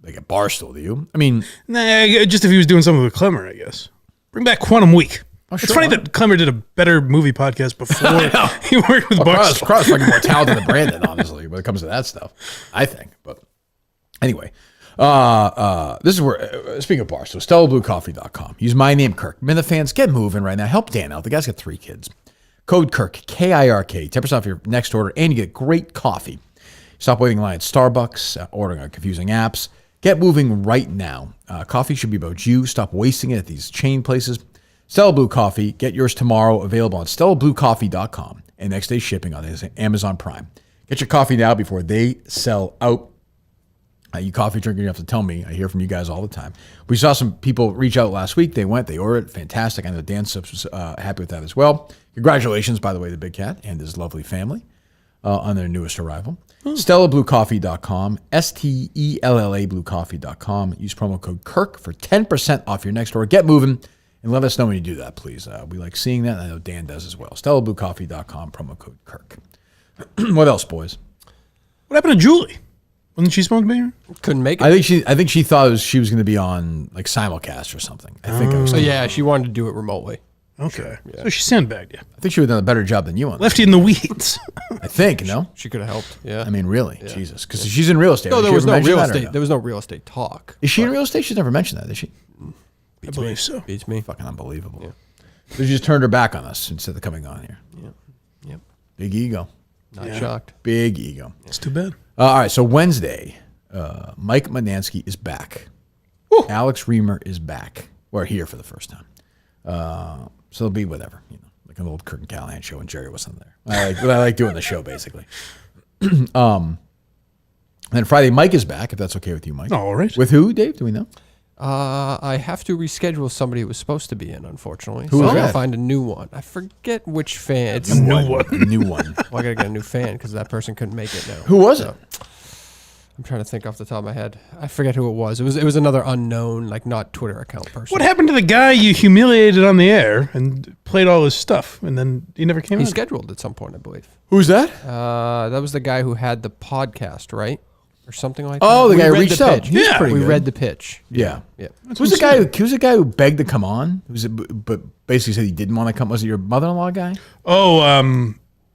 like at Barstool, do you? I mean... Nah, just if he was doing something with Clemmer, I guess. Bring back Quantum Week. Oh, it's funny that Clemmer did a better movie podcast before he worked with Barstool. Crono's fucking more talented than Brandon, honestly, when it comes to that stuff. I think, but... Anyway, this is where, speaking of Barstool, StellaBlueCoffee.com. Use my name, Kirk. Fans, get moving right now. Help Dan out. The guy's got 3 kids. Code Kirk, K-I-R-K. 10% off your next order, and you get great coffee. Stop waiting in line at Starbucks, ordering on confusing apps. Get moving right now. Coffee should be about you. Stop wasting it at these chain places. Stella Blue Coffee. Get yours tomorrow. Available on StellaBlueCoffee.com and next day shipping on Amazon Prime. Get your coffee now before they sell out. You coffee drinker, you have to tell me. I hear from you guys all the time. We saw some people reach out last week. They went, they ordered. Fantastic. I know Dan Sips was happy with that as well. Congratulations, by the way, to Big Cat and his lovely family. on their newest arrival. StellaBlueCoffee.com, STELLA Bluecoffee.com. Use promo code Kirk for 10% off your next order. Get moving and let us know when you do that, please. We like seeing that. I know Dan does as well. StellaBlueCoffee.com, promo code Kirk. What else, boys? What happened to Julie? Wasn't she supposed to be here? Couldn't make it. I think she thought she was going to be on like simulcast or something. I think. So yeah, she wanted to do it remotely. Okay. Yeah. So she sandbagged you. I think she would have done a better job than you on that. Left you in the weeds. I think, no? She could have helped. Yeah. I mean, really? Yeah. Jesus. Because she's in real estate. No, Did there she was ever no mention real that or estate. no? There was no real estate talk. Is she in real estate? She's never mentioned that, did she? I believe so. Beats me. Fucking unbelievable. Yeah. So she just turned her back on us instead of coming on here. Yeah. Yep. Big ego. Not shocked. Big ego. It's too bad. All right, so Wednesday, Mike Manansky is back. Woo. Alex Reamer is back. We're here for the first time. So it'll be whatever, like an old Kirk and Callahan show when Jerry wasn't there. I like doing the show, basically. And then Friday, Mike is back, if that's okay with you, Mike. All right. With who, Dave? Do we know? I have to reschedule somebody who was supposed to be in, unfortunately. Who so is I'm going that? to find a new one. I forget which fan. It's A new one. Well, I got to get a new fan because that person couldn't make it now. Who was it? I'm trying to think off the top of my head. I forget who it was. It was another unknown, like not Twitter account person. What happened to the guy you humiliated on the air and played all his stuff, and then he never came He out? scheduled at some point, I believe. Who's that? That was the guy who had the podcast, right? Or something like Oh, that. the guy who read reached the out. pitch. He's pretty we good. read the pitch. Yeah. Yeah. Who's the guy who begged to come on? But basically said he didn't want to come. Was it your mother-in-law guy? Oh,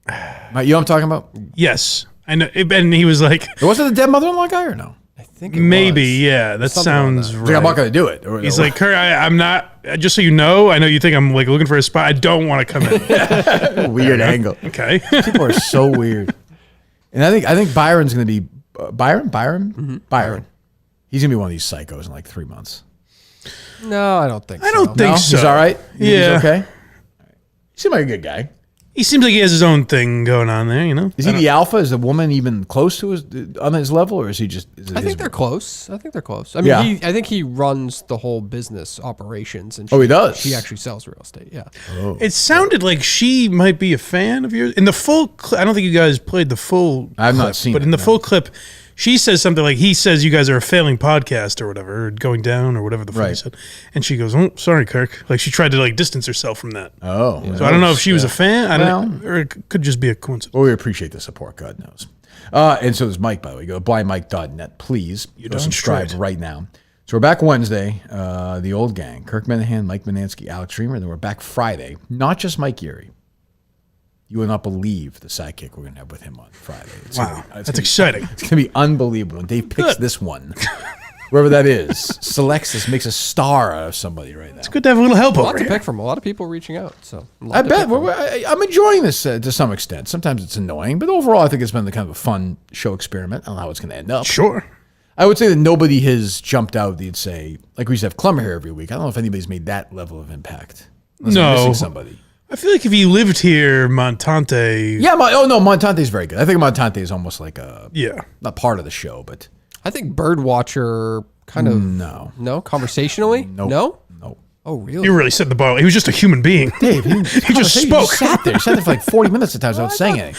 Mike, you know what I'm talking about? yes. I know. And he was like, Was it the dead mother-in-law guy or no? I think maybe, yeah. That Something sounds like right. Like, I'm not going to do it. Or- He's like, Kirk, I'm not, just so you know, I know you think I'm like looking for a spot. I don't want to come in. Weird angle. Okay. People are so weird. And I think Byron's going to be Byron. Byron. He's going to be one of these psychos in like 3 months. No, I don't think so. I don't think No? so. He's all right. You think Yeah. He's okay. He seems like a good guy. He seems like he has his own thing going on there, you know? Is he the alpha? Is the woman even close to on his level, or is he just? I think they're close. I think Yeah. I think he runs the whole business operations. And Oh, he does? She actually sells real estate. Yeah. Oh. It sounded like she might be a fan of yours. In the full clip, I don't think you guys played the full I've clip, not seen but it, in the no. full clip, she says something like, he says you guys are a failing podcast or whatever, or going down or whatever the fuck he Right. said. And she goes, oh, sorry, Kirk. Like she tried to like distance herself from that. Oh, So I don't know if she was a fan. I Well- don't, or it could just be a coincidence. Well, we appreciate the support. God knows. And so does Mike, by the way. Go to blindmike.net, please. You Go done subscribe straight. right now. So we're back Wednesday, the old gang. Kirk Menahan, Mike Manansky, Alex Reamer. Then we're back Friday. Not just Mike Geary. You will not believe the sidekick we're going to have with him on Friday. It's Wow. gonna be- That's exciting. It's going to be unbelievable. When Dave picks Good. this one, whoever that is, selects this, makes a star out of somebody right now. It's good to have a little help A lot over to here. pick from. A lot of people reaching out. So I bet. I'm enjoying this to some extent. Sometimes it's annoying, but overall, I think it's been the kind of a fun show experiment. I don't know how it's going to end up. Sure. I would say that nobody has jumped out. You'd say, like we used to have Clummer here every week. I don't know if anybody's made that level of impact. Unless I'm No. missing somebody. I feel like if you lived here, Montante. Yeah. Montante's very good. I think Montante is almost like Yeah. not part of the show, but I think Birdwatcher kind of no conversationally. Nope. No. Nope. Oh really? You really set the bar. He was just a human being. Dave, he just spoke. He sat there for like 40 minutes at times without saying anything.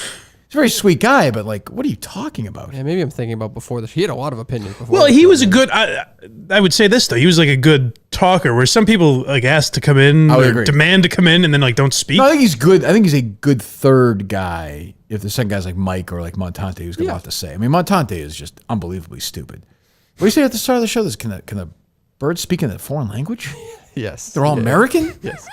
He's a very sweet guy, but like, what are you talking about? Yeah, maybe I'm thinking about before this. He had a lot of opinions before. Well, this he show, was a yeah. good. I would say this though. He was like a good talker. Where some people like ask to come in, I would or agree. demand to come in, and then like don't speak. No, I think he's good. I think he's a good third guy. If the second guy's like Mike or like Montante, who's got a lot to say. I mean, Montante is just unbelievably stupid. What do you say at the start of the show? This can a bird speak in a foreign language? Yes. They're all Yeah. American? Yes.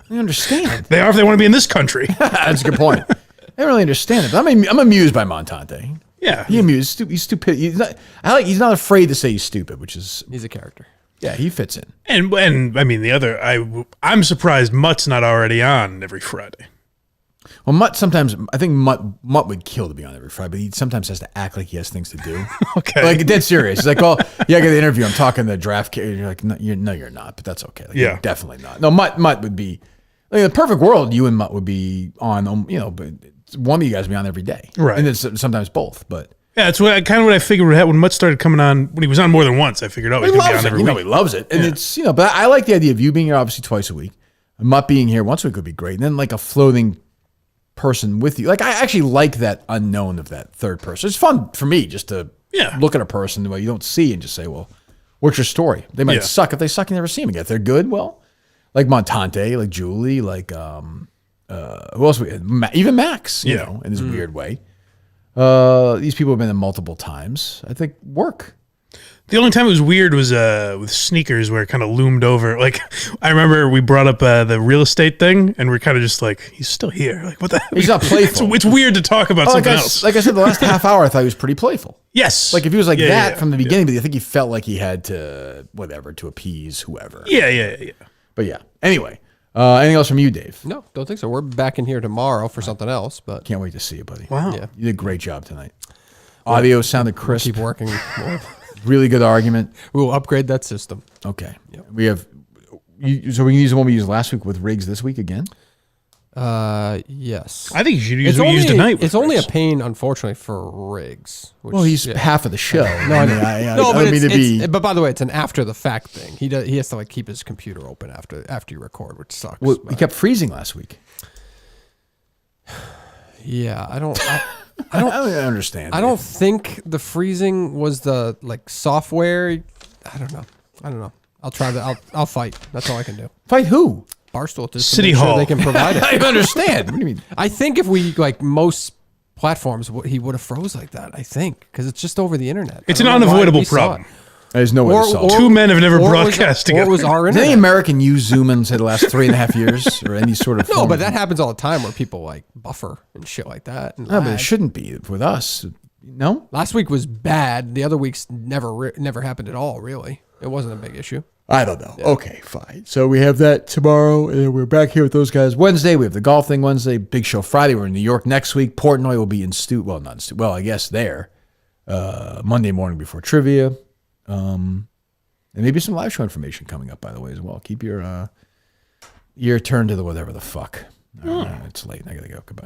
I don't understand. They are if they want to be in this country. That's a good point. I don't really understand it, but I'm amused by Montante. Yeah, he's stupid. He's not afraid to say he's stupid, which is He's a character. yeah, he fits in. And I mean the other. I'm surprised Mutt's not already on every Friday. Well, Mutt sometimes, I think Mutt would kill to be on every Friday, but he sometimes has to act like he has things to do. Okay. Like, dead serious. He's like, well, yeah, I got the interview. I'm talking to the draft kid. You're like, no, you're not, but that's okay. Like, Yeah. you're definitely not. No, Mutt would be, like, in the perfect world, you and Mutt would be on, but one of you guys would be on every day. Right. And it's sometimes both, but. Yeah, that's what I figured when Mutt started coming on. When he was on more than once, I figured, he's He gonna be loves on it. every You know, week. he loves it. And it's, but I like the idea of you being here obviously twice a week. And Mutt being here once a week would be great. And then like a floating person with you. Like, I actually like that unknown of that third person. It's fun for me just to look at a person who you don't see and just say, well, what's your story? They might suck. If they suck, you never see them again. If they're good, well, like Montante, like Julie, like who else? Even Max, you know, in his weird way. These people have been in multiple times. I think work. The only time it was weird was with sneakers, where it kind of loomed over. Like, I remember we brought up the real estate thing, and we're kind of just like, he's still here. Like, what the hell? He's not playful. It's weird to talk about something else. Like I said, the last half hour, I thought he was pretty playful. Yes. Like, if he was like that from the beginning, but I think he felt like he had to, to appease whoever. Yeah. But yeah. Anyway, anything else from you, Dave? No, don't think so. We're back in here tomorrow for something else, but can't wait to see you, buddy. Wow. Yeah. You did a great job tonight. Audio sounded crisp. Keep working more. Really good argument. We'll upgrade that system. Okay. Yep. We have. So we can use the one we used last week with Riggs this week again? Yes. I think you should use what we used tonight. It's only a pain, unfortunately, for Riggs. Which, well, he's half of the show. No, I know. I don't mean to be. But by the way, it's an after the fact thing. He has to like keep his computer open after you record, which sucks. Well, he kept freezing last week. Yeah, I don't understand. I don't think the freezing was the like software. I don't know. I'll try that. I'll fight. That's all I can do. Fight who? Barstool. Just City to make Hall. sure they can provide it. I don't understand. What do you mean? I think if we like most platforms, he would have froze like that. I think because it's just over the internet. It's an unavoidable problem. There's no way to solve it. Two men have never broadcast together. Or was our Does internet? any American use Zoom in, say, the last 3.5 years? Or any sort of No, form but of- that happens all the time where people like buffer and shit like that. And No, but it lag. shouldn't be with us. No? Last week was bad. The other weeks never happened at all, really. It wasn't a big issue. I don't know. Yeah. Okay, fine. So we have that tomorrow, and then we're back here with those guys Wednesday. We have the golf thing Wednesday, big show Friday. We're in New York next week. Portnoy will be in I guess there. Monday morning before trivia. And maybe some live show information coming up, by the way, as well. Keep your ear turned to the whatever the fuck. All right, it's late. I got to go. Goodbye.